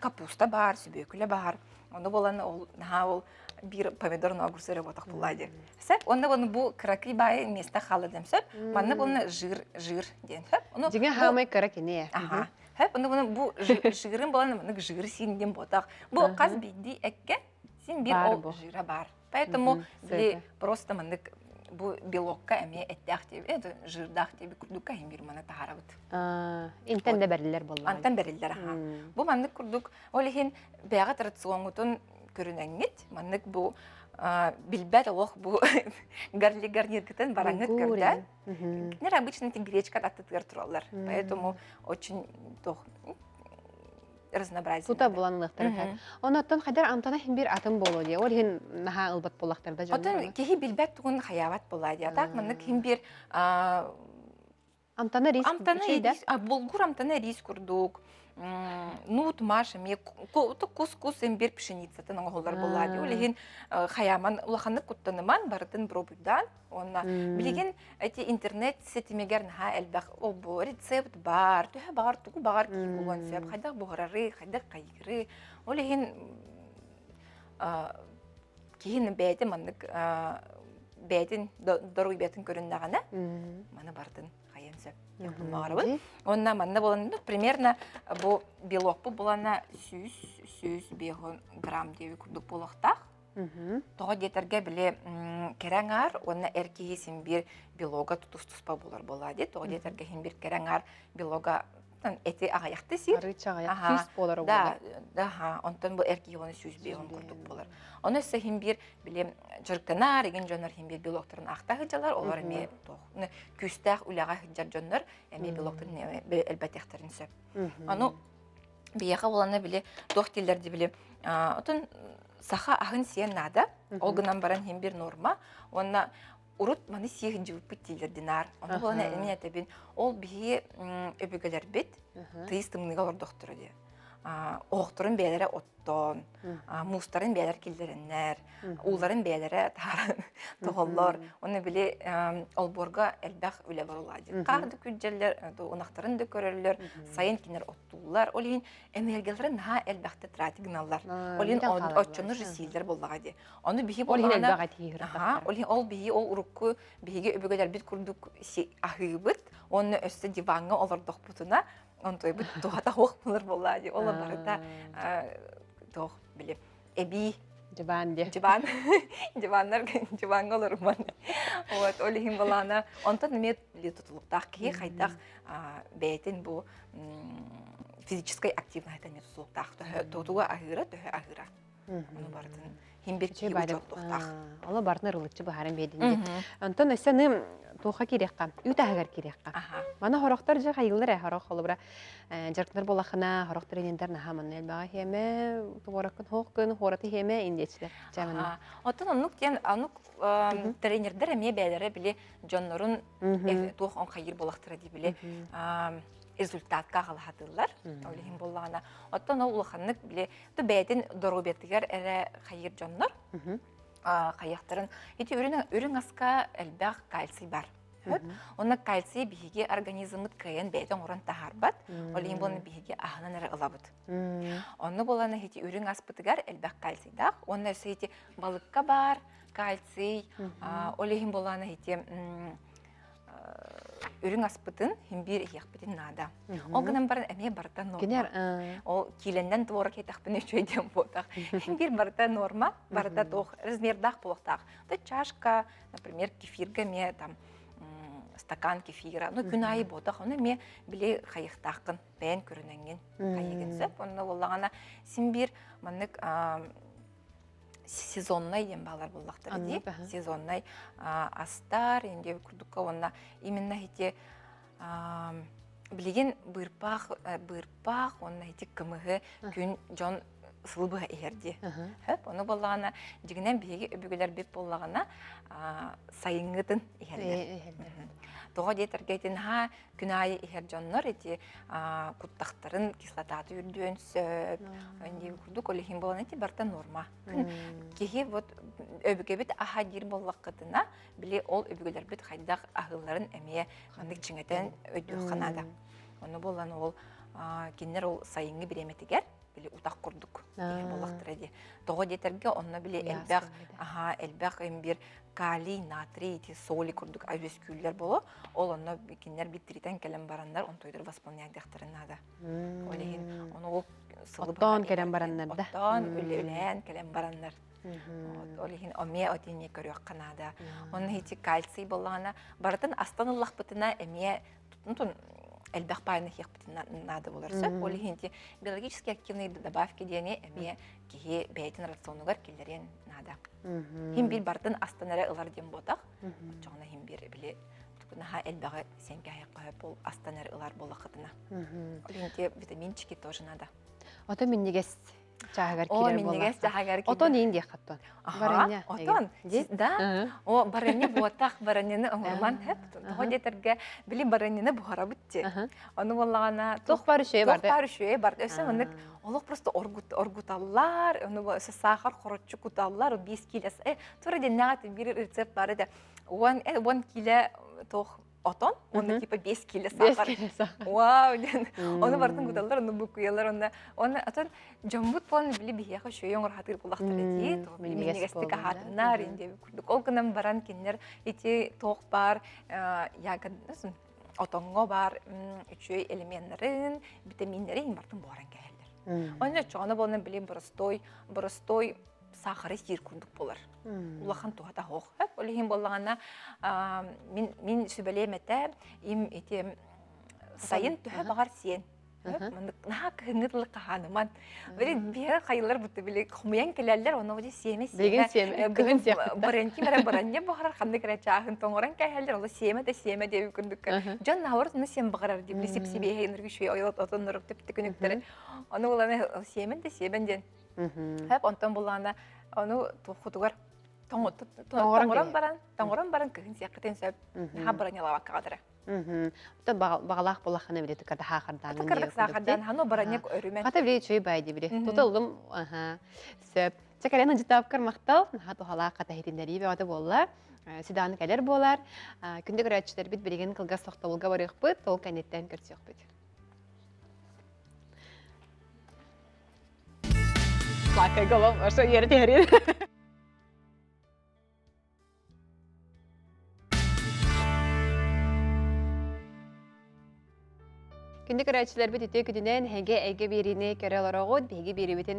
капуста бар, сүбөкүлө бар. Аны боланы ол ол бир помидорны огурцтары ботак булайды. Сеп, онда бу краки бай места халы демсеп, манны буны жир ден сеп. Диген хамай кракине. Ага. Хеп, онда бу жирын боланы маны жир синден ботак. Бу каз бидди экке син бир ол жира бар. Поэтому биле просто маны бу белокка эме эттак деп, это жирдак деп курдукка хим бир маны тахарабыт. Интен де берилер болду. Антан берилер, ага. Бу маны курдук, олихин бага традиционгутун көрүнәңгит, маннык бу билбәт олох бу гарниргытын бараңгыт көрдә. Нер обычно эти гречка аттытыр туралар. Поэтому очень разнообразие. Тута буланлыктыр. Оннан хәдер антана хин бир атын болу ди. Ол хин наха ылбат булактарда жана. Отан кихи билбәт тугын хаяват була ди. Так маннык хин бир антана рис. Булгур антана рис курдук. Нут маша ме кус бир пшеницатын оңголар булады. Олеген хаяман улаханны куттаныман бардын пробуйдан. Онна билеген эти интернет сетимегер наха элбах ол бу рецепт бар. Төһө бар, тугу бар ки булган сеп. Хайда бугарары, хайда кайгыры. Олеген кихин бәйте маннык бәйтин доруй бәйтин көрүннәгәне. Маны бардын хаян сеп. Онна манна боланы примерно бу белок бу булана 100 грамм деби курдук болоктак. Тога детерге биле кереңар, онна эркеги син бир белога тутус-туспа болар болады. Тога детерге хин бир кереңар белога эти агаяқты сир. Арыча агаяк 100 болар болар. Да, онтон бу эркеги оны 100 курдук болар. Оны өсө хин бир биле жырктанар еген жонор хин бир белокторун актагы жалар, олар эме тохны күстак улага хиджар жонор эме белокторун элбетехтерин сөп. Аны бияга боланы биле тохтиллерди биле отон саха ахын сиен нада, ол гынан баран хин бир норма, онна урут маны сиен жуп биттилер динар. Оны боланы эме этебин ол бии өбөгөлөр бит, тыйстымныга ордоктуру ди. оқтырын бәлері оттон, мустарын бәлер келдеріннер, уларын бәлері тоғыллар. Оны біле олборға әлбәқ өлі барылади. Қарды күджелер, ұнақтарын да көрерлер, сайын кенер оттулар. Олейін әмелгелерін наға әлбәқті тратигналар. Олейін отчоныр жесейлер болағади. Оны бігі болағана... Олейін ол бігі, ол ұрыққы бігі өбігелер біт күрдік ахығыбыт, оны өсті диванға олардық бұтына, он той бит туата хох булар боллади. Ола барыта тох биле. Эби диваннар олар ман. Вот олихим балана. Онтан мет ли тутулуктак ки хайдах бейтин бу физической активность не тутулуктак. Тотуга агыра. Оны бартын химбек ки учоттуктак. Ола бартын рылычы бахарын бейдинде. Онтан өсені туха кирекка, ütәһәгәр кирекка. Мана хорохтар жа хайыллар хорох холбра. Жарктар болахына хорохтар инендер нахамын элбага хеме, тугоракын хоккын хораты хеме индечлер. Жамана. Отон онук тен анук тренердер эме бәләре биле Джоннорун тух он хайыр болахтыра ди биле. Результатка галахатылар. Олихим боллагана. Отон ол улаханнык биле ту бәйтин дорубеттигер эре хайыр Джоннор. Қаяқтарын. Еті үрін асқа әлбәқ кальций бар. Оны кальций бігі организмыт кайын бәйтін орын тахар бат. Олейін боланы бігі ағынан әрі ылабыт. Оны боланы еті үрін аспытығар әлбәқ кальцийдақ. Оны өсі еті балыққа бар кальций. Олейін боланы еті үрін аспытын химбир еқпетін нада. Ол гынан барын әме барда норма. Ол киленнен туорак етақпын өшөйден болдақ. Химбир барда норма, барда тоқ размердақ болықтақ. Да чашка, например, кефирга ме, там, стакан кефира. Ну, күн айы болдақ. Оны ме біле қайықтақын, бән көріненген қайығынсып. Оны олағана симбир маннык сезонный ем балар боллақтар ди. Сезонный астар, енде күрдікка онна именно хите білеген бұрпақ, онна хите кымығы күн жон сылбыға ерді. Оны болағана, жігінен бейге өбігілер беп болағана сайыңғытын ерді. Тоға детергейтін күн айы ехер жоннор еті құттақтарын кислотаты үрден сөп. Өнде күрдік олихин болан еті барта норма. Кеге өбіге бет аға дер боллақ қытына біле ол өбігілер бет қайдақ ағыларын әмее қандық чыңетен өйді қанада. Оны болан ол кеннер ол сайыңғы біреметігер біле ұтақ күрдік боллақтыр әде. Тоға детерге онына біле әлбәқ әмбір калий, натрий, соли күрдік айвес күйлер болу. Ол онына кеннер биттеритен кәлем барандар, он тойдыр воспалнияк дәқтірін ада. Оттан кәлем барандар да? Оттан, өлі-өлән кәлем барандар. Олеген оме отене көріяқ қанада. Оның хети кальций болағына. Баратын астан ұллақ бұтына әме тұтын әлбәқ пайны хеқ бұтына нады болар сөп. Олегенде биологически активный добавки дене әме кеге бәйтін рационугар келдерен нада. Химбир бартын астанары ылар дем ботақ. Жоғына химбир біле наха әлбәғі сенге аяққа бұл астанары ылар болы қытына. Олегенде витаминчики тоже нада. Ото миннегес чағагар келер болар. О, миннегес чағагар келер. Ото нейін дек қаттон? Ага, отон. Да. О, баранне ботақ, бараннені ұңырман әп. Тоғы детерге білі бараннені бұғара бұтте. Оны болағана... Тоқ бар үшөй барды. Тоқ бар үшөй барды. Өсі мұнық олық просто оргуталлар, сахар қоротчы куталлар, 5 килес. Тура деннағаты бір рецепт бары да. 1 киле тоқ отон, оны типа 5 киле сахар. 5 киле сахар. Вау! Оны бартын куталлар, оны бүкуялар, оны отон жамбут полны білі бейеға шөй оңыр хатыр бұлақтыр еді. Менегесті қағатынар, енді күрдік. Ол күнім баран кеннер, еті тоқ бар, отонға бар, үшөй элементлерін, витаминлерін бартын боларан кәйелдер. Оны çoğunu bolna bilin borostoy сахары сир күндік болар. Улахан туғата хоқ. Олеген болғана мен сөбелемете им эти сайын түхі бағар сен. Наға күйіңгірлік қағаныман. Бері қайылар бұтты біле құмиян келелер, оны өде семе. Беген семе, күгін сияқты. Баранки баранне бағарар қанды кәрі чағын тоңыран кәйелер, олы семе деп күндік. Жан науыр тұны сем бағарар деп, сеп-себе еніргі шөй ойлат отын ұрып тепті күніктері. Оны оланы семен ден. Хәп онтан болғанда, оны тұқытығар тоңыран баран күйін сияқытен сөп, наға баран ялава қағадыры. Та бағалақ болақаны біле тукарда хақырдан. Тукардак сахардан хано баранек өрүмен. Хата біле чөй байды біле. Тутылым, сөп. Чакаряны житап кармақтал, хату халақ қата хетіндері бәуаты болла. Сиданы кәлер болар. Күнді көрәтшілер біт білеген қылға соқтауылға барық бұд, ол кәнеттен көрсек бұд. Лақай голым, ошо ері тәрі. Күнді көрәтшілер біт үте күдінен әйге беріне көрі оларағыд, бейге бері бітін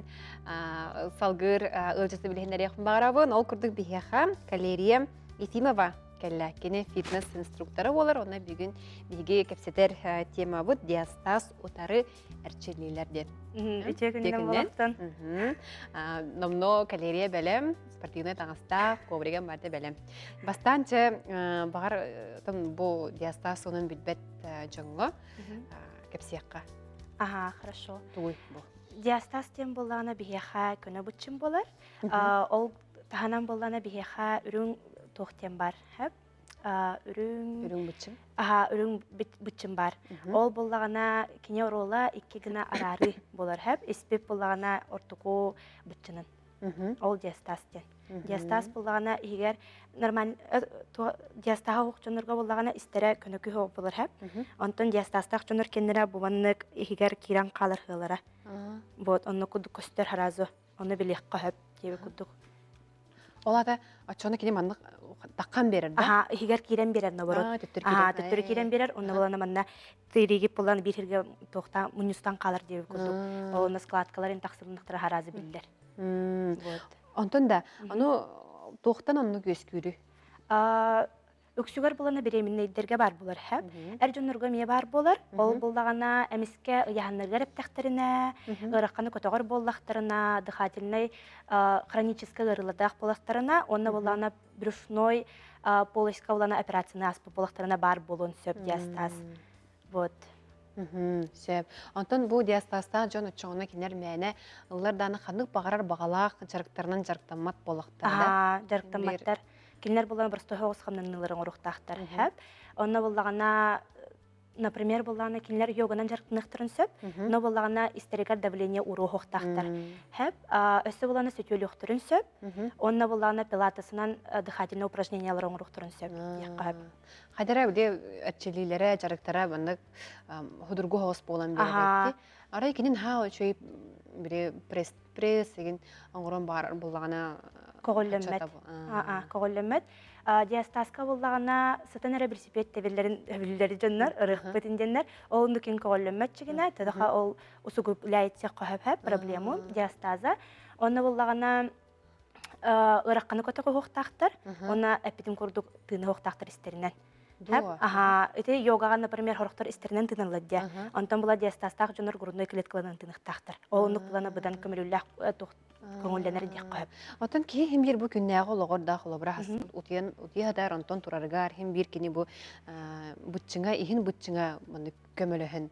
салғыр ұлжысы білгендер яқын бағарабын. Ол күрдік бейеға Калерия Ефимова кәлләкені фитнес инструкторы олар. Она бүгін бейге кәпсетер тема бұд диастаз отары әрчелейлерден. Үте күннен болақтан. Номно Калерия бәлем, спортивный таңыста ковреген барды бәлем. Бастанчы бағар бұл диастаз оның бүлбәт жоңғы кепсияққа. Ага, хорошо. Туй бұл. Диастаз тем болана бихеха күні бұтчым болар. Ол таханан болана бихеха үрің тоқтен бар. Үрің бұтчым? Ага, үрің бұтчым бар. Ол болағана кене орола икки гына арары болар. Еспеп болағана ортуку бұтчынын. Ол диастаз тен. Диастаз болағана егер нормаль диастаға оқчонырға болағана истері күнікі хоқ болар. Онтон диастаздақ чоныр кеннері бұманнық егер киран қалыр ғылыра. Вот, онны күдік көстер харазы. Оны білек қағып дебі күдік. Олада очоны кене мандық таққан берір, да? Аха, егер кирен берер, набырот. Түттірі кирен берер, онны боланы манна тырегіп боланы бір жерге тоқта мұныстан қалыр дебі күдік. Оны складкаларын тақсырындықтары харазы білдер. Онтон да, оны тоқтан оны көскүрі? Өксүгөр боланы береминнейдерге бар болар. Әр жонырға ме бар болар. Ол болағана әміске ұяғаннырғар әптәқтіріне, ғыраққаны көтіғыр болақтарына, дыхательный хронический ғырыладақ болақтарына, онны болағана брюшной полоська болағана операцияны аспы болақтарына бар болуын сөп диастаз. Вот. Сөп. Онтон бұл диастазда жон ұтчоғына кенер мәне ұлларданы қандық бағарар бағалақ жарықтарынан жарықтамат болақтар. Жарықтаматтар. Кинлер болан просто хоғыз қамнаныларын ұрықтақтар. Онна болағана, например, болағана кинлер йоганан жарықтынықтырын сөп, но болағана истеригар давление ұру хоқтақтар. Өсі болағана сөтелі ұқтырын сөп, онна болағана пилатасынан дыхательный упражненияларын ұрықтырын сөп. Қадара өде әтчелейлері, жарықтара бандық худыргу хоғыз болан берді. Арай кенен ха өчөй пресс деген оңырын бар болағана Коголлемет. Диастазка болағана сатан әрі бірсіпет тәбілдері жонлар, ұрық бітінденлер. Ол нүкен коголлемет чігіне, тәдіға ол ұсы көп үләйетсе қойып проблему диастаза. Оны болағана ұраққаны көті қоқтақтар, оны әппетін көрдік тыны қоқтақтар істерінен. Это йогаға, например, хорықтар істерінен тыналады. Онтан бұла диастазтақ жонлар грудной клеткалынан тынықтақтар. Ол ұнық бұланы бұдан көмірілі көңілденер дек қойып. Отын ки хем бир бу күннәгы логорда холобра хас утиядар онтон тураргар хем бир кини бу бутчыңа ихин бутчыңа маны көмөлөһөн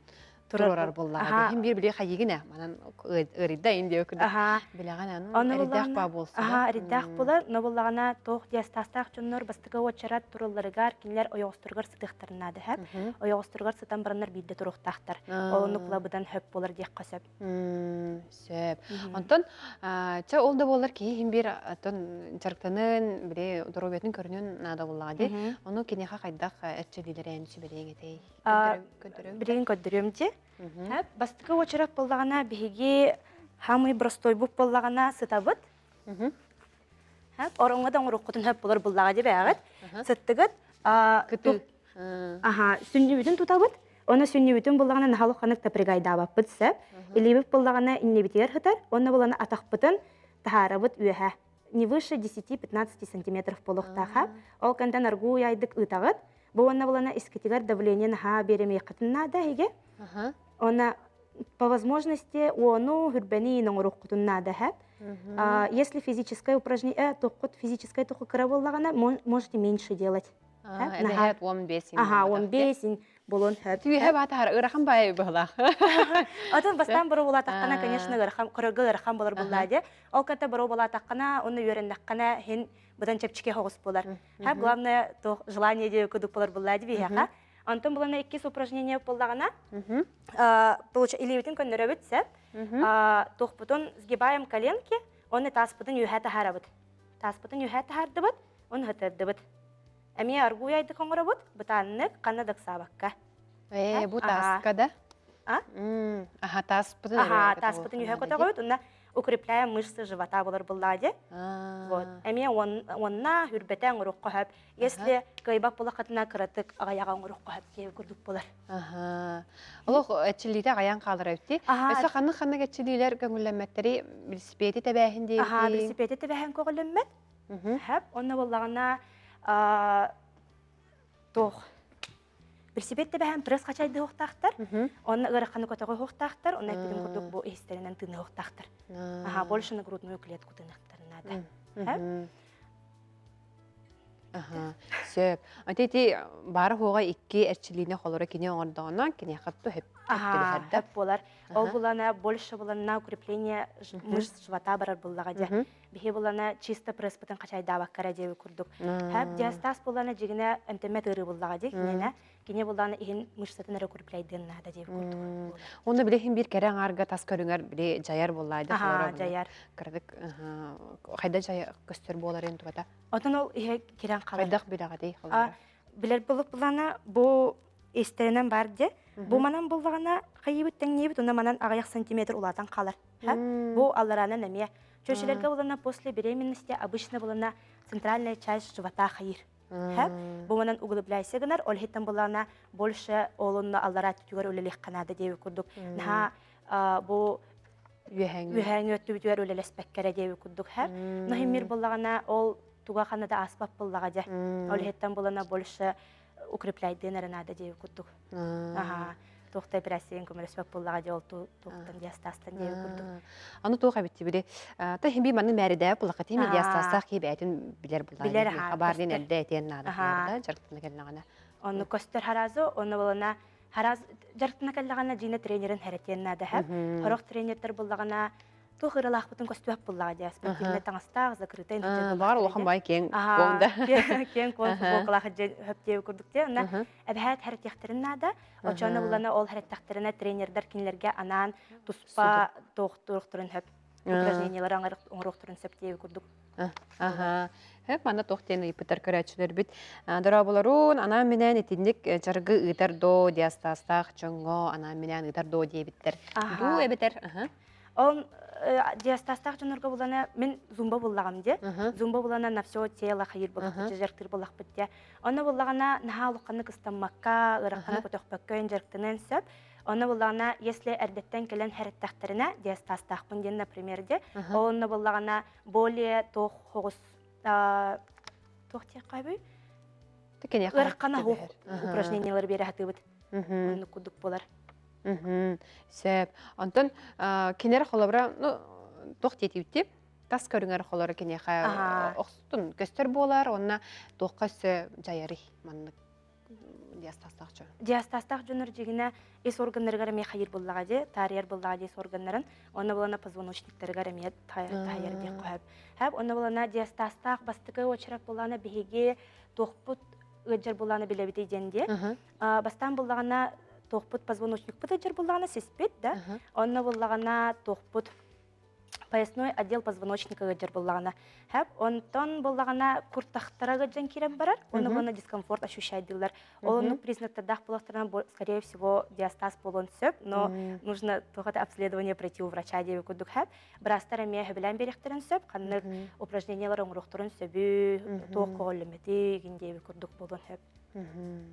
турар боллага хем бир биле хайыгына манан ырыда инде өкүдө билеган аны ридах ба болсун ридах болар но боллагана тох диастастак жоннор бастыга очарат турулларыгар кинлер оёгустургар сытыктарнады хап оёгустургар сытан бараннар бидде туруктактар олуну клабыдан хөп болар дек касап сөп онтон ча олда болар ки хем бир атон жарктанын бире доробетин көрүнөн нада боллагади ону кинеха кайдак этчелилерен сиберегетей Біреген көддірімде. Бастықы очырақ болдағана бейге хамы простой бұп болдағана сытабыд. Орыңғадан ұрық құтын хөп болар болдаға деп әғыд. Сыттығыд сүнні бүтін тұтабыд. Оны сүнні бүтін болдағана нағалы қанық тапырғайда бап бұд сәп. Илебіп болдағана инне бітер хытар. Оны боланы атақ бұтын тахарабыд үйәхә. Не выше 10-15 сантиметров полуқтаға. Ол кәндан аргу яйдық ұтағыд. Бұуанна болана искатигар давление наха беремей қытыннада еге. Она по возможности ону хүрбәни ноңруқ құтыннада хэп. Если физическое упражнение, то физическое туху караболлагана, можете меньше делать. Это он бесин. Он бесин. Болон хэп. Ты хэп атар ырахам бай была. Атан бастан бару бола таққана, конечно, көрігі ырахам болар болладе. Ол ката бару бола таққана, оны өрендаққана хен бұдан чепчике хоғыс болар. Хэп, главное, то желание де көдік болар болладе бейхақа. Антон булана 2 упражнение боллагана. Мгм. Получается, илибитин көннөрө бүтсеп, тохпутун сгибаем коленки, оны таспытын юхата харабыт. Таспытын юхата хардыбыт, оны хытырдыбыт. Эми аргуй айды коңорабыт, бутаннык канадак сабакка. Бу Ага. таска да? А? Аха, таспытын. Ага, таспытын юха котагойт, онна укрепляем мышцы живота болар булладе. Вот. Эми онна хүрбетен урукка хөп. Если кайбак була катына кыратык агаяга урукка хөп кеп күрдүк болар. Аха. Олох эчилите гаян калыр эвти. Ага. Эсе ханны эчилилер көңүлләмәттәри велосипеди тәбәһин ди. Ага, велосипеде тебәһен когылыммет. Хөп, онна буллагана тох. Велосипед тебәһен пресс качайды хоктактар. Онна ыраканы котого хоктактар, онна бидин курдук бу истеринен тыны хоктактар. Ага, больше на грудную клетку тынактар надо. Хөп. Аха. Сөп. Атети бары хуга 2 эрчилине холора кине оңордоона кине хатту хеп. Ага, хөп болар. Ол булана больше булана укрепление мышц живота барар буллага же. Бихе булана чисто пресс бутан качайда баккара же курдук. Хөп диастаз булана жигине энтемет ыры буллага же кинене. Кине булана ихин мышцатын ыры укрепляйдын нада же курдук. Оны билехин бир керең арга тас көрүңөр биле жаяр буллайды холора. Ага, жаяр. Кырдык. Хайда жая көстөр болар ен тугата. Отон ол ихе кирен калар. Хайдак билага дей холора. Билер булуп булана бу истеринен бар же. Бу манан буллагана кайыбыт теңнебит, онда манан агаяк сантиметр улатан калар. Бу алларана неме. Чөшелерге булана после беременности обычно булана центральная часть живота хайыр. Бу манан углубляйся гынар, ол хеттен булана больше олунна аллара түгөр өлелек канада деп курдук. Наха бу үһәң өттү бүтүөр өлелеспеккере деп курдук. Нахимир буллагана ол туга канада аспап буллага же. Ол хеттен булана больше укрепляйдын надо деп курдук. Ага. Тохта операциян көмөрөспөк буллага же ол тохтан диастастан деп курдук. Аны тоога битти биде. Та химби маны мәридә буллага теми диастастак хибәтин билер буллага. Билер, Хабардын элдә этен нада. Жарктына келнагана. Оны көстөр харазы, оны болана хараз жарктына келнагана жина тренерин хәрәтен нада һәп. Хорок тренерлер буллагана тохыралах бутын көстөп буллага же. Спортивный таңстак закрытый инде. Бар улахан бай кең конда. Кен кон футболкалах хөп деп курдук те. Анда әбәһәт хәрәтехтерин нада. Очаны булана ол хәрәтехтерине тренерлер кинләргә анан туспа тохтурын хөп. Упражнениялар оңрохтурын сөп деп курдук. Ага. Хәп мана тохтен ипетер көрәчләр бит. Дора буларун ана менән этинник жаргы ытар до диастастак чоңго ана менән ытар до дебиттер. Ду эбетер. Он диастастак жонорго булана мен зумба буллагам же. Зумба булана на все тело хайыр булак, жарктыр булак битте. Аны буллагана нахалыкны кыстамакка, ыракны көтөкпөккөн жарктынын сөп. Аны буллагана если эрдеттен келен хәрәттәхтеренә диастастак бунден, например, де. Аны буллагана более тох хогус тохтя кайбы. Тикене Ыракна хог упражнениялар бере хатыбыт. Аны кудук булар. Сәп. Антон кинер холобра, ну, тохтетивти. Тас көрүңөр холора кине ха окстун көстөр болар, онна тохкасы жайары манны диастастак жон. Диастастак жонор жигине эс органнарга ме хайыр буллага же, тарьер буллага же эс органнарын, оны булана позвоночниктерге ме тайыр деп коеп. Хәп оны булана диастастак бастыкы очрак булана биһиге тохпут ыжыр булана билебите денде. Бастан буллагана тохпут позвоночник пытыжыр буллагана сеспет, да? Оны буллагана тохпут поясной отдел позвоночника ыжыр буллагана. Хәп онтон буллагана куртахтарга жан кирен барар, оны булана дискомфорт ощущайдылар. Олону признактардах булактардан скорее всего диастаз болон сөп, но нужно тогда обследование пройти у врача деп кудук хәп. Брастар ме белән беректерен сөп, канны упражнениялар оңрохтурун сөбү, тох коллемети гиндеп кудук болон хәп.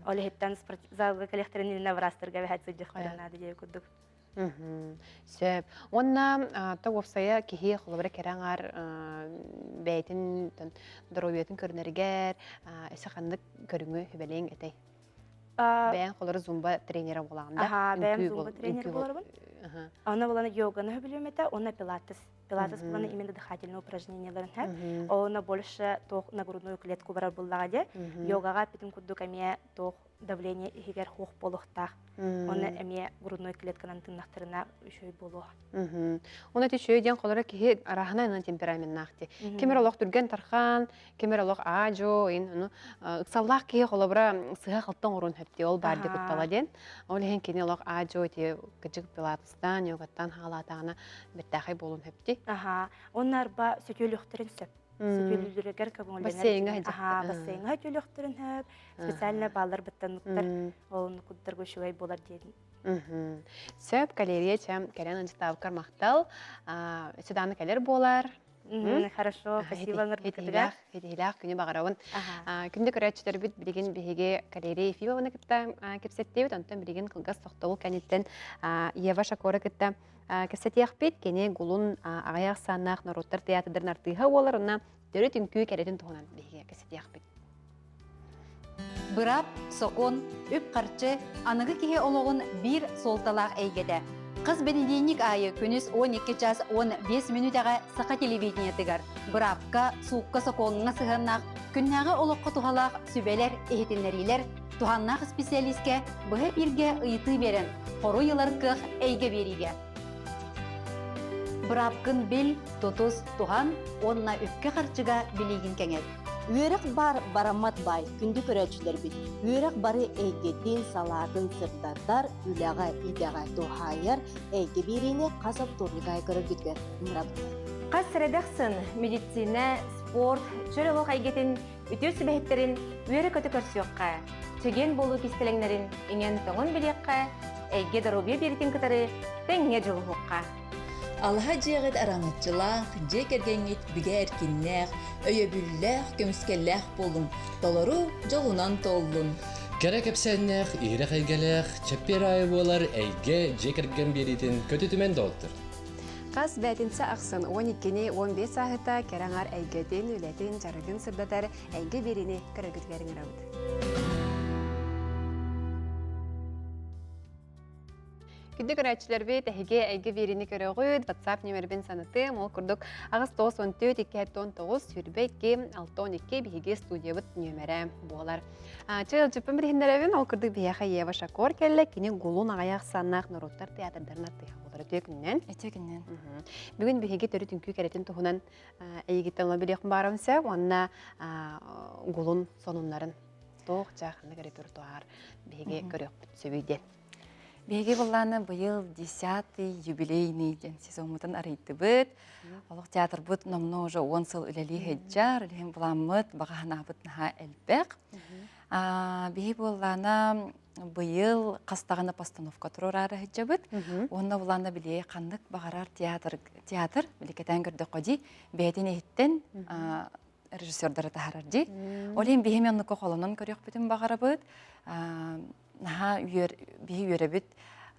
Оле хеттен залга коллекторын на брастарга бәһәт сөҗҗәх каранады деп кудук. Сөп. Онна тавыфсая кихи холобра кераңар бәйтин дөрөбетин көрнәргәр, эсе ханны көрүңү хәбәлең этей. Бәян холора зумба тренеры булаганда. Ага, бәян зумба тренеры буларбын. Ана буланы йоганы хәбәлемәтә, она пилатес. Пилатес буланы именно дыхательные упражненияларын һәм. Она больше тох на грудную клетку барар буллага. Йогага питин кудук әмия тох давление игер хух болохтах. Оны эме грудной клетканан тыннахтарына үшөй болу. Оны тишөй ден колора кихи арахана ина темперамент нахти. Кемер олох түрген тархан, кемер олох ажо, ин ыксаллах кихи колобра сыга халтан урун хөпти ол барди куттала ден. Ол хен кини олох ажо те кыжык пилатыстан, йогаттан халатагына биттахай болун хөпти. Оннар ба сөтөлөхтөрүн сөп. Сөтөлүлөргөр көңүлөнөр. Бассейнга хажа. Бассейнга төлөхтөрүн хөп. Специально балдар биттануктар. Ол куттар көшөй болар дедин. Сөп калерия чем кәрен анжытабы кармақтал. Сөданы кәлер болар. Хорошо, спасибо. Хетилах күні бағарауын. Күнді көрәтшілер бүт білген бігеге калерия ефибованы кітті кепсеттеуіт, онтан білген қылғас тоқтауыл кәнеттен Ева Шакора кітті кепсеттеяқ бет, кене гулун ағаяқ санақ Нороттар театрдарын артыға олар, онна дөрі түнкі кәретін тұғынан бігеге кепсеттеяқ бет. Бырап, сокон, үп қарчы, анығы кеге олығын бір солталақ әйгеді. Қыз бенедейник айы күніс 12 час 15 минутаға сақа телевидение тігар. Бырапқа, суыққа соконыңа сығаннақ, күннағы олыққа туғалақ сүбелер, ehетінлерілер, туғаннақ специалистке бұғы бірге ұйты берін, қору елар қық әйге беріге. Бырапқын біл, тұтыз, туған, онына үпке қарчыға білеген кәңет. Үйрек бар барамат бай, күнді көрәтшілер бит. Үйрек бары әйгеттен салатын сырдардар, үліға идеға тухайыр, әйге беріне қасап торлығай көріп бүткер. Қас сіредіқсін медицина, спорт, чөрілік әйгетін үтеу сүбәхеттерін үйрек өті көрсіоққа, теген болу кестелеңдерін еңен тоңын білеққа, әйге дарубе беретін кітары тәңе жылуыққа. Алха жегет араңытчылах, жекергенет биге эркиннех, өйөбүллех, көмүскеллех болун, толору жолунан толлун. Керек эпсеннех, ирек эйгелех, чеппер айы болар, эйге жекерген беритин көтүтүмен долтур. Қас бәтінсі ақсын 12-15 сағыта кераңар әйгеден үлетін жарығын сырдатар әйге беріне көрігітгерін рауыд. Күнді көрәтшілер бет әйге әйге беріне көрігіт, WhatsApp нөмірбен санытым, ол күрдік ағыз 9-14-2-19 сүрбе 2-6-12 бейге студия бұт нөмірі болар. Чыл жүппін бірхендерәбін, ол күрдік бейяға Ева Шакор кәлі, кені ғулун ағаяқ саннақ Нороттар театрдарын артыға болар. Өтекіннен. Бүгін бейге төрі түнкі кәретін тұғынан әйгеттен олабілі еқін барымсы, онына ғулун сонунларын тоқ жағынды кәретін тұғар бейге көрек бүт сөбейден. Беге болланы быйыл 10-й юбилейный ден сезонмытын арыйты бұд. Олық театр бұд номно уже 10 сыл үлелі хеджар, үлеген бұламыд бағағына бұд наға әлбәқ. Беге болланы быйыл қастағына постановка тұрорары хеджа бұд. Онна болланы біле қандық бағарар театр, біле кетен көрді қоди, бәйтін ехттен режиссердары тахарарди. Олен беймен нұқы қолынан көрек бүтін бағара бұд. Наха бии үйребит,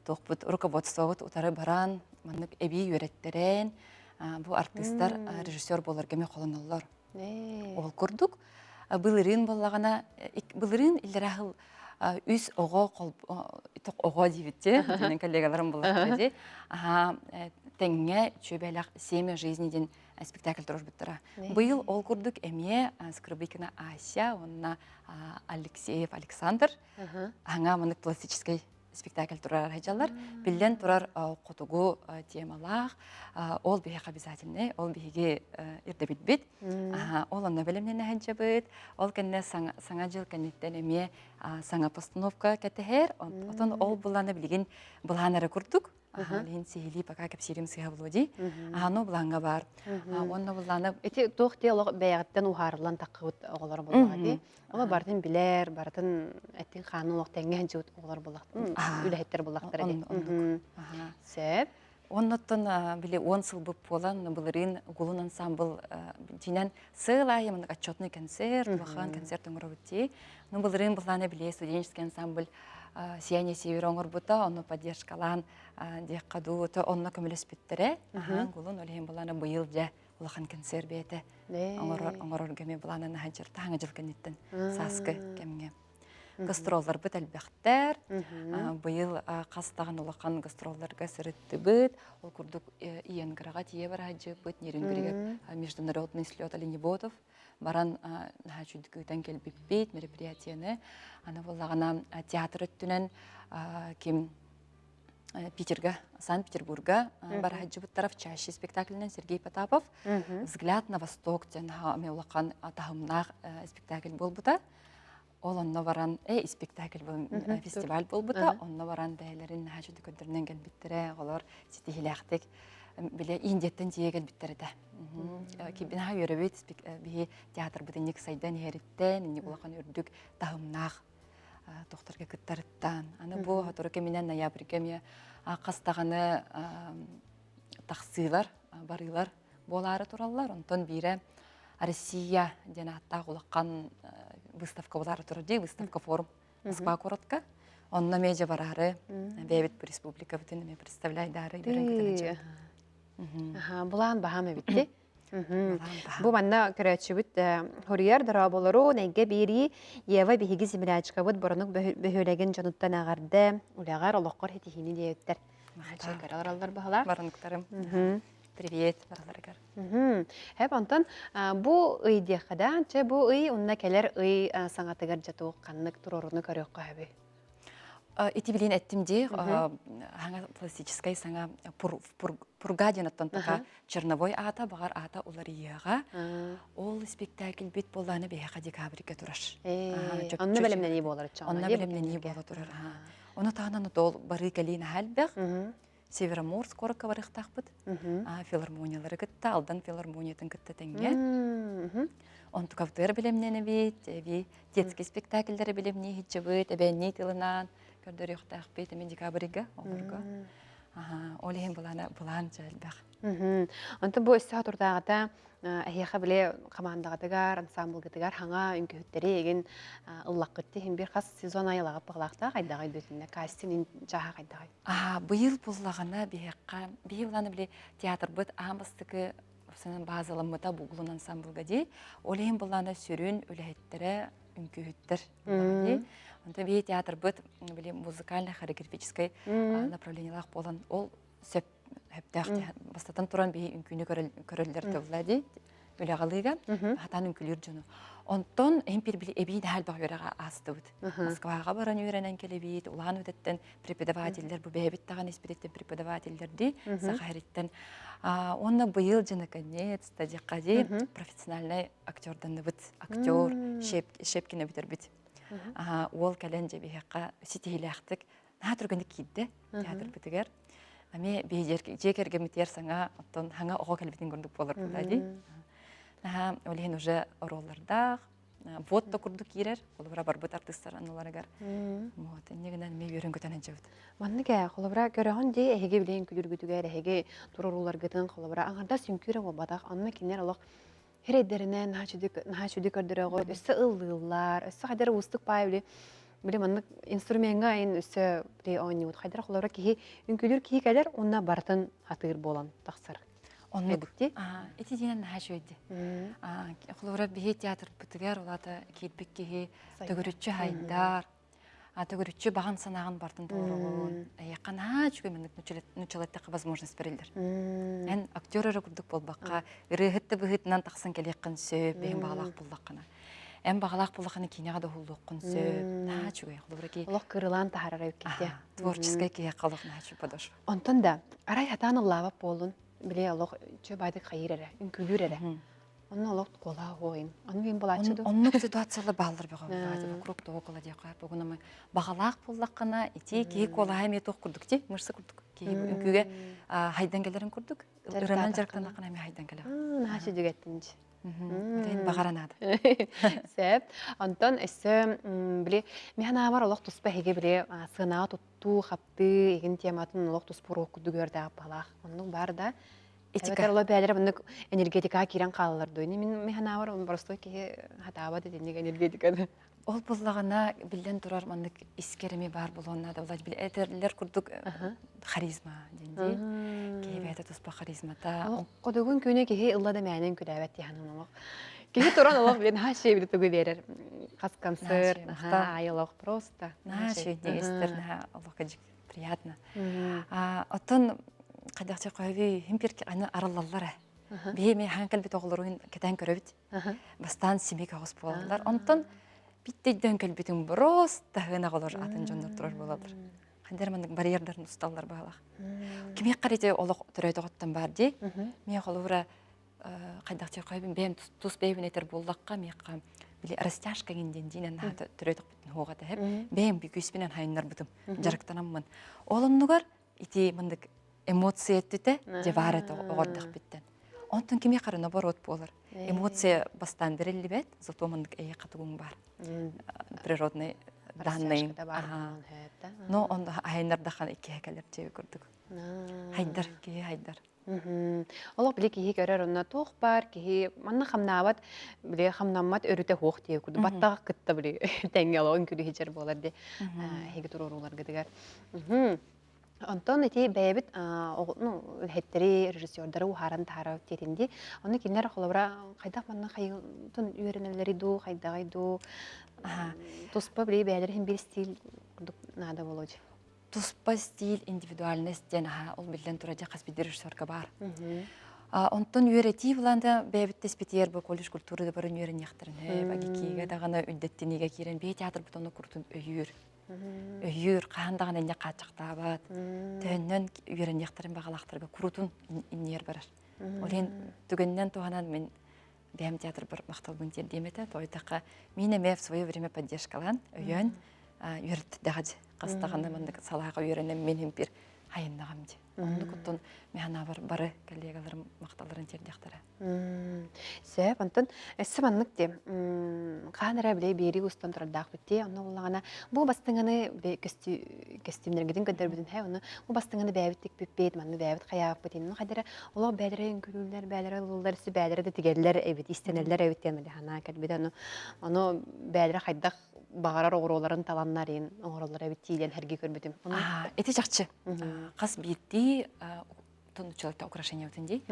тоқпыт руководствовыт утары баран, маннык эби үйреттерен, бу артисттар режиссер болар кеме қолын олар. Ол көрдік. Былырын болағана, былырын илерахыл үс оға дейбітте, коллегаларым болар де. Тәңе чөбәләқ семя жизнеден спектакль тұрыш біттіра. Бұл ол көрдік әме Скрыбыкина Ася, онына Алексеев Александр, аңа мұнық пластический спектакль тұрар хайжалар. Білден тұрар қотугу темалақ, ол бейек обязательный, ол бейге ирді бит. Ол онна бәлемнен әхенче біт, ол кәнне саңа жыл кәнеттен әме саңа постановка кәтігер, отын ол бұланы білген бұланары көрдік. Лин сихили пока кепсирим сихавлоди. Ну бланга бар. Онна булланы эти тохте лог бәягыттан ухарлан таққыт оғлар болғады. Ама бартын билер, бартын әттен ханың лог тәңген жуыт оғлар болақтын. Үләйттер болақтыр әді. Сәп? Оннаттан биле 10 сыл бұп болан, бұлырын ғулын ансамбл жинен сылайы мұндық отчетный концерт, бұлақан концерт оңыр өтте. Бұлырын бұланы биле студенческий ансамбль «Сияние севера» оңыр бұта, оны поддержкалан дек қаду, онына көмілес біттірі. Ғулын олейін бұланы бұйыл жа бұлақан концерт бәйті. Оңыр өргеме бұланы нағанчыр таңы жыл кәнеттен саскы кәмге. Гастроллар бұт әлбәқтер, бұйыл қастаған олақан гастролларға сірітті бұт, ол күрдік иен ғыраға тие бар ғаджы бұт, нерін бірігер международный слет Оленеботов, баран наһа чүдүкүтен келбиппит мероприятияны аны боллагана театр өттүнен ким Питерга, Санкт-Петербурга барахаджыбыттаров чаще спектакльнен Сергей Потапов «Взгляд на восток» тенха меулакан тахымнах спектакль болбута. Ол онно баран спектакль бол фестиваль болбута. Онно баран бәйлерин хажуды көндөрнен келбиттере, олар ситихилактык биле индеттен тие келбиттерде. Кибин ха йөрөбөт би театр бутынник сайдан хериттен, ни булакан үрдүк тахымнах тохторга кыттарыттан. Аны бу хаторыка менен ноябрьге ме акастаганы тахсыйлар, барылар болары тураллар. Онтон бире Россия денатта гулаккан выставка болары турди, выставка форум Москва коротко. Онна медиа барары, бебит республика бутын ме представляйдары берен Аха, булан бахамы битти. Бу манна көрөчүбүт хорияр дара болору неге бири Ева биһиги зимилячка бут борунук бөһөлеген жануттан агарды улагар олоккор хетихини диеттер. Чекер алар бахала. Барынктарым. Привет, бараларыгар. Хеп антон бу ый дияхада че бу ый унна келер ый саңатыгар жатуу каннык туроруну көрөк кабы. Ити билин эттимди ханга пластическая саңа пургадинаттан така черновой ата багар ата уларияга ол спектакль бит болланы беха декабрьге тураш. Онны белемнен iyi болар чама. Онны белемнен iyi болар турар. Оны тагынан дол бары калин халбех. Североморск корка барыктакпыт. Филармониялары кытта, алдан филармониятын кытта теңге. Он кавтер белемнен бит, ви детский спектакльдер белемни хитчебыт, эбенни тылынан көрдөрөктакпыт мен декабрьге олорго. Олем булан жалбах. Антон бу эссе турдагыда эхиха биле командагатыгар, ансамблгатыгар хаңа үңкүттери еген ыллаккытты хим бир хас сезон айлагап баглакта кайдагай дөтүнө кастинг жаха кайдагай. Быйыл буллагана бияққа, быйыланы биле театр быт амбастыгы сенен базаламыта буглун ансамблга ди, олем булланы сүрүн үлэхеттере үңкүттер. Онда бие театр быт биле музыкально-хореографическое направлениялах болан ол сөп Хептахти бастатан туран бии үңкүнү көрөлдөр төвлади. Үлагалыга хатан үңкүлөр жуну. Онтон эмпир били эбин халбак өрага астыбыт. Москвага баран үйренен келебит, улан өтеттен преподавательдер бу бебит таган испиреттен преподавательдерди сахариттен. Онна быйыл жана конец-то дикади профессиональный актердан бит. Актер Шепкина битер бит. Ол каленже бияка ситилактык. Натурганы кидде театр битигер. Ами жекерге митер саңа оттон хаңа ого келбитин көрдүк болор булади. Олен уже ролларда вот то курдук кирер, колбара барбыт артисттар ануларыгар. Вот, негенен ме үйрөн көтөнөн жабыт. Манныга колбара көрөгөн ди эге билен күлүргүтүгөр эге турурулар гытын колбара аңарда сүмкүрө болбадак анна кинер алак хередеринен хачудик көрдөрөгө өссө ыллылар, өссө кадер устук пайбли билем анны инструментга ин өссө при оннут кадер колбара ки үңкүлүр ки кадер онна бартын хатыр болан таксыр. Онны битти. Эти динен хашойди. Колбара бие театр битигер улата кирбик ки төгөрүчү хайдар. Төгөрүчү баган санаган бартын тоорогон. Якана чүгөмүн нучалаттакка возможность берилдер. Эн актёрөр курдук болбакка, ырыгытты быгытынан таксын келеккин сөп, бен багалак буллаккана. Эн багалак буллакканы кинега да хуллуккун сөп. На чүгө колбара ки. Олох кырылан тахарар өккете. Творческая ки калык на чү подош. Онтон да арай хатаны лава болун. Биле олох чө байды хайырере, үңкүлүрере. Онны олох кола ойын. Аны мен булачыды. Онны ситуациялар балдар бага. Вокруг того кола дияка. Бүгүн мы багалак буллаккана ити ки кола эме ток курдук ти, мырсы курдук. Ки үңкүгө хайдан келерин курдук. Ырынан жарктан акына эме хайдан келер. Нашы дегеттинчи. Тен багаранады. Сеп, Антон эссе биле механа бар олох туспа хеге биле сына тутту хапты еген тематын олох туспуру кудугөрдө балах. Онун бар да этика ло бәлер буны энергетика кирен калалар дойны. Мен механа бар просто ки хатаба дединег энергетика. Ол буллагана билден турар мандык искереми бар болгонна да улай бил этерлер курдук харизма денди. Кебете туспа харизмата. Кодогун көне ки ыллада мәнен күләбәт яһанын олох. Ки туран олох билен хаши бит тугы берер. Каскансыр, айылох просто. Наши дегестер на олох кадик приятно. Оттон кадакча койби химпирки аны араллалар. бие ме хан кэлбит оголорун кетен көрөбүт. Бастан симик агыс болалар. Онтон биттейден кэлбитин брос тагына голор атын жондор турар болалар. Кандер мандык барьердарын усталлар багалак. Кими карыте олох төрөйдө готтан бар ди. Мен голура кайдакчы койбун бем тус бейбин этер боллакка мекка били растяжка гинден динен хата төрөйдө бутун хога деп. Бем бикүспенен хайнар бутум. Жарыктанаммын. Олоннугар ити мандык эмоция эттите же барат огордак биттен. Онтон кими кары наоборот болар. Эмоция бастан берилибет, зато мандык эйе катыгың бар. Природный данный. Но он хайнар дахан икки хекелер жебе көрдүк. Хайдар ки хайдар. Олох биле кихи көрөр онна туох бар, кихи манна хамнаабат, биле хамнаммат өрүтө хуох тие куду. Баттага кытта биле теңгелогун күдү хижер болар де. Хеги турурулар гыдыгар. Онтон эти бэбит хэттери режиссердары ухаран тахарап тетинди. Оны кинер холобра кайдак манна хайын үйренелери ду, кайдагай ду. Туспа биле бэдер хим бир стиль курдук нада болоч. Туспа стиль, индивидуальность денаха ол билен тураja каспи режиссерга бар. Онтон үйрети буланда бэбит теспитер бу колледж культурада барын үйрен яктырын. Багикиге дагана үддеттинеге кирен бе театр бутону куртун өйүр. Өйүр кандаган эне качактабат. Төннөн үйрен яктырын багалактырга курутун иннер барар. Олен түгеннен туганан мен бэм театр бар макталбын демете тойтака мине ме в свое время поддержкалан өйөн үйрет дагаж кастаганда мындык салага үйренем менин бир хайындагамды. Онду куттун механа бары коллегаларым макталарын тердяктара. Сөп, антон, эссебаннык де, қаныра біле бері ұстан тұрардақ бітте, оны олағана, бұл бастыңаны костюмдергеден көдер бүтін, оны бұл бастыңаны бәбіттік бүппейд, манны бәбіт қаяқ бүтін, қадары, олақ бәдірі үңкілілер, бәдірі ұлылар, сі бәдірі де тігерлер, әбіт, истенелер әбіттен мәді хана кәлбеді, оны бәдірі қайдақ бағарар оғыроларын таланнарын, оғыролар әбіт тейден әрге көрбітім. Эти жақчы, қас бейті тонучылықта украшения өтіндей,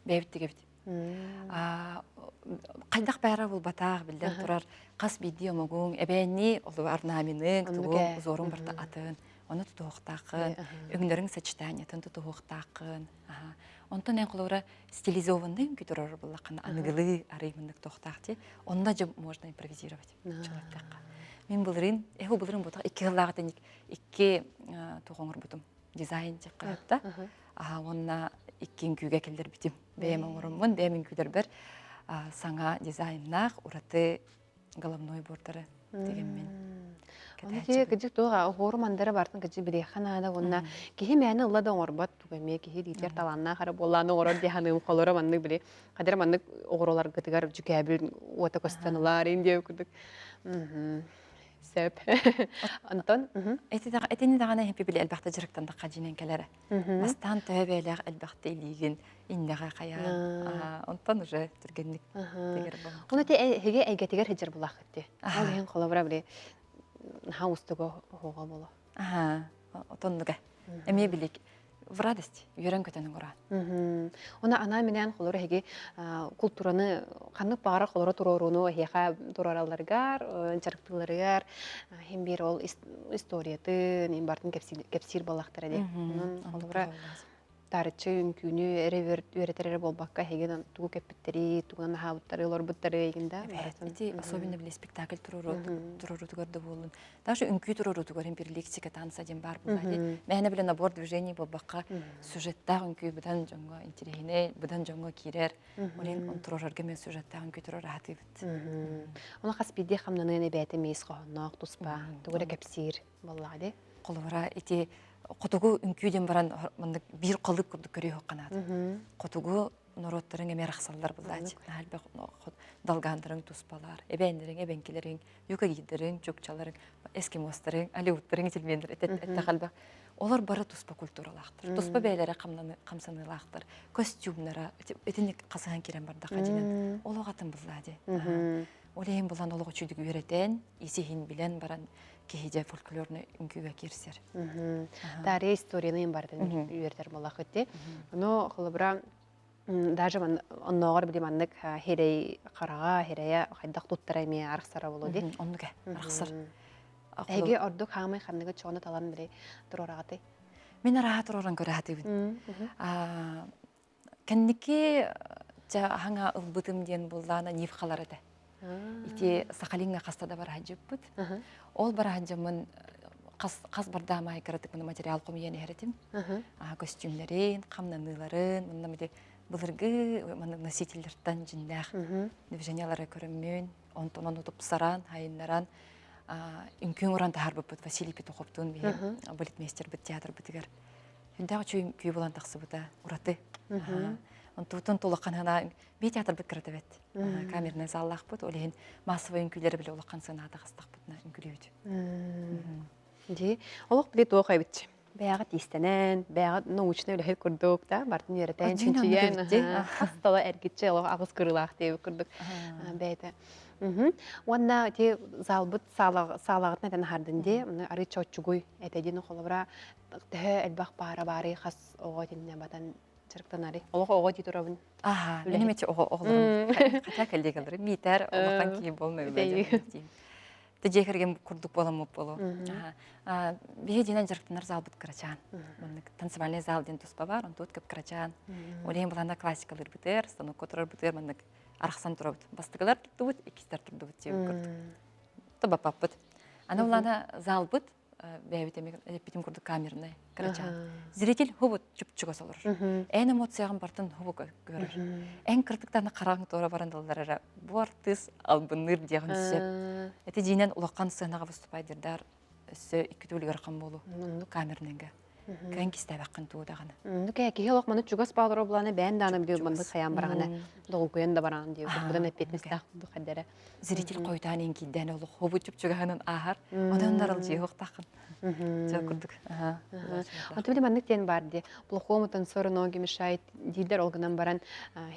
бәбіттіге біт. Қайдақ бәра бұл батақ білден тұрар, қас бейді омығың, әбәнні олы арнамының, тұғын, зорын бірді атын, оны тұтуықтақын, өңдерің сәчтәнетін тұтуықтақын. Онтан ән құлауыра стилизованный үңкі тұрар болақын, анығылы араймындық тоқтақты, онда же можно импровизировать. Мен бұлырын, әху бұлырын бұтақ, екі ғылағытын, екі тұғыңыр бұтым, дизайн жек қайыпта. Онна иккен күйге келдер бітім. Бәйім оңырымын, бәйім күдер бір саңа дизайннақ, ұраты головной бордары дегенмен. Оны ке кыжык туға оғыры мандары бартын кыжы бірейхан ада онна кехи мәні ұлады оңырбат түгеме кехи дейтер таланна қары боланы оғырыр дейханығым қолыры манны біле. Қадыр манны оғырылар күтігар жүкәбіл ота көстанылар ендеу күдік. Сөп. Антон? Этини дағана хепі білі әлбақты жырықтан даққа жинен кәлері. Бастан төбелер әлбақты илеген иннеға қая. Онтан уже түргенлік дегер бұл. Оны те әге әйгетігер хеджер бұлақ күтті. Ол ең қолабыра біле ха устығы хоға болу. Отонлығы. Әме білік. В радость, үйрен көтенің ұра. Оны ана менен қолыры әге культураны қанық бағара қолыры тұруыруыны әйеға тұрараларғар, жарықтыларығар, хем бір ол историяты, мен бардың кәпсір балақтар әде. Қолыры тарычы үңкүйіні өретерері болбаққа әйген туғы кәпіттері, туғын хауыттары, лорбыттары әйгенда. Әті особенно біле спектакль тұруру түгірді болын. Даже үңкүй тұруру түгірін бір лексика танса ден бар болды. Мәне біле набор движение болбаққа сюжеттақ үңкүй бұдан жоңға интерейіне, бұдан жоңға керер. Олен тұрурарғы мен сюжеттақ үңкүй тұрur аты біт. Оны қаспиде қамнанын әбәті мейс қоғынақ, тұспа, түгірі кәпсір боллады. Қолывыра әте Котугу үңкүйден баран бир қалып күрдік көрей хоққанады. Котугу нороттарың әмер ақсалдар бұлдады. Далғандырың, тұспалар, әбәндерің, әбәнкелерің, юкагидерің, жүкчаларың, эскимостарың, алеуттарың, телмендер, әтті қалбақ. Олар бары тұспа культуралақтыр. Тұспа бәйлері қамсанылақтыр. Костюмнара, әтінік қасыған керен бардақ әдінен. Ол оғатын бұлдады. Олейін бұлан олығы чүйдік үйретен, есейін білен баран кейде фольклорны үңкүйге керсер. Тария историяны бардын үйертер болақ өтті. Но қолыбыра даже онноғар білем аннық херей қараға, херейі қайдақ тұттар әме арықсара болу де. Онныға арықсар. Әге ордық хағымай қанығы чоны талан біле тұр орағаты? Мен араға тұр оран көрі әті бін. Кәннеке Ача хаңа ылбытым ден буллана нивхалар эте. Ити Сахалинга кастада бар хаджыппыт. Ол бар хаджымын кас бардамай кыратык мына материал комияны херетим. Костюмлерин, камнаныларын, мына мыде былыргы мына носительдерден жиндах. Движениялары көрөммөн, онтонон утуп саран, хайыннаран үмкүн уран тахарбыппыт Василий Петуховтун бе балетмейстер бит театр битигер. Хүндагы чүй күй булан таксыбыта ураты. Онтутун толоккан хана би театр бит кыратыбет. Камерный заллах бут, олehen массовый үмкүлөр биле улаккан сынада кастакпытна үмкүлөйт. Ди, олох билет оқай бит. Бәгат истенен, бәгат научный өлөһөт курдук да, бартын йөрәтән чөнчүйен. Хастала эргитче олох агыс кырылах дип курдук. Бәйте. Уанна те залбыт салагытна тен хардынде, ары чочугуй этедин холобра тә элбах бары хас ого тинне батан чырктанары. Олох ого ди турабын. Менемече огларым. Ката келдегелер битер олакан ки болмай бәҗә. Тежекерген курдук боламып болу. Бие динен жырктанар зал бит крачан. Танцевальный зал ден туспа бар, он тут кеп крачан. Олен буланда классикалар битер, станок которар битер, мындык арахсан турабыт. Бастыгалар турдубут, икистер турдубут дип курдук. Тоба паппыт. Ана буланда зал бит, бәбит эмек битим курдук камерный крачан. Зритель хубут чупчуга солор. Эн эмоциягын бартын хубук көрөр. Эн кыртыктаны караң тора барандылар. Бу артист албыныр дигән сөп. Эти динен улаккан сынага выступайдырдар. Сө ике түлгөр кам болу. Камерненге. Кән кистәбәккән туудаганы. Нука ки хелок маны чугас балыр буланы бән даны бил мында саян барганы. Догу көйөн да баран дип. Будан эпетместә бу хәдәре. Зритель койдан инки дән улы хобу чупчугаһынын ахар. Одан дарыл җыйык такын. Жакырдык. Атыбылы маннык тен бар ди. Плохомутан сорыноги мешает дилдер олгынан баран.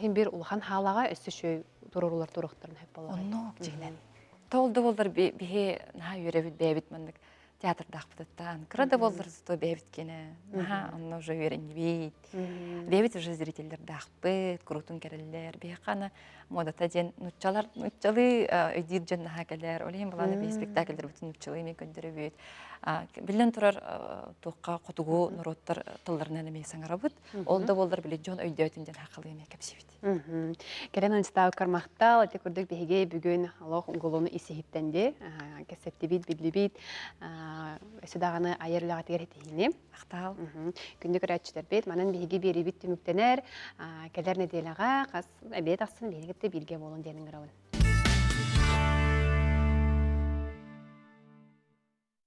Хем бир улхан халага өссө шөй турулар туруктарын хеп болар. Онно дигән. Толды болдар бихе на йөрәбит бәбит маннык. Театрда хпыттан. Крада болдар сто бәбит кене. Онно уже йөрән бит. Бәбит уже зрительдер дахпыт, крутун керелләр. Бихана модата ден нуччалы өйдир җанна хакәләр. Олен буланы бе спектакльдер бүтән нуччалы мен көндерәбит. Билен турар тукка котугу нороттар тылларына неме саңарабыт. Ол да болдар биле жон өйдөтүнден хакылы эме кепсибит. Керен став кармактал, эти курдук беге бүгүн алох голону исеһиптенде. Кесептибит, бидлибит. Эсудаганы айырлага тегеретине. Актал. Күндүк рәтчилер бит, манан беге берибит түмүктенер. Келер неделага кас әбет аксын бергетте билге болон денин гравын.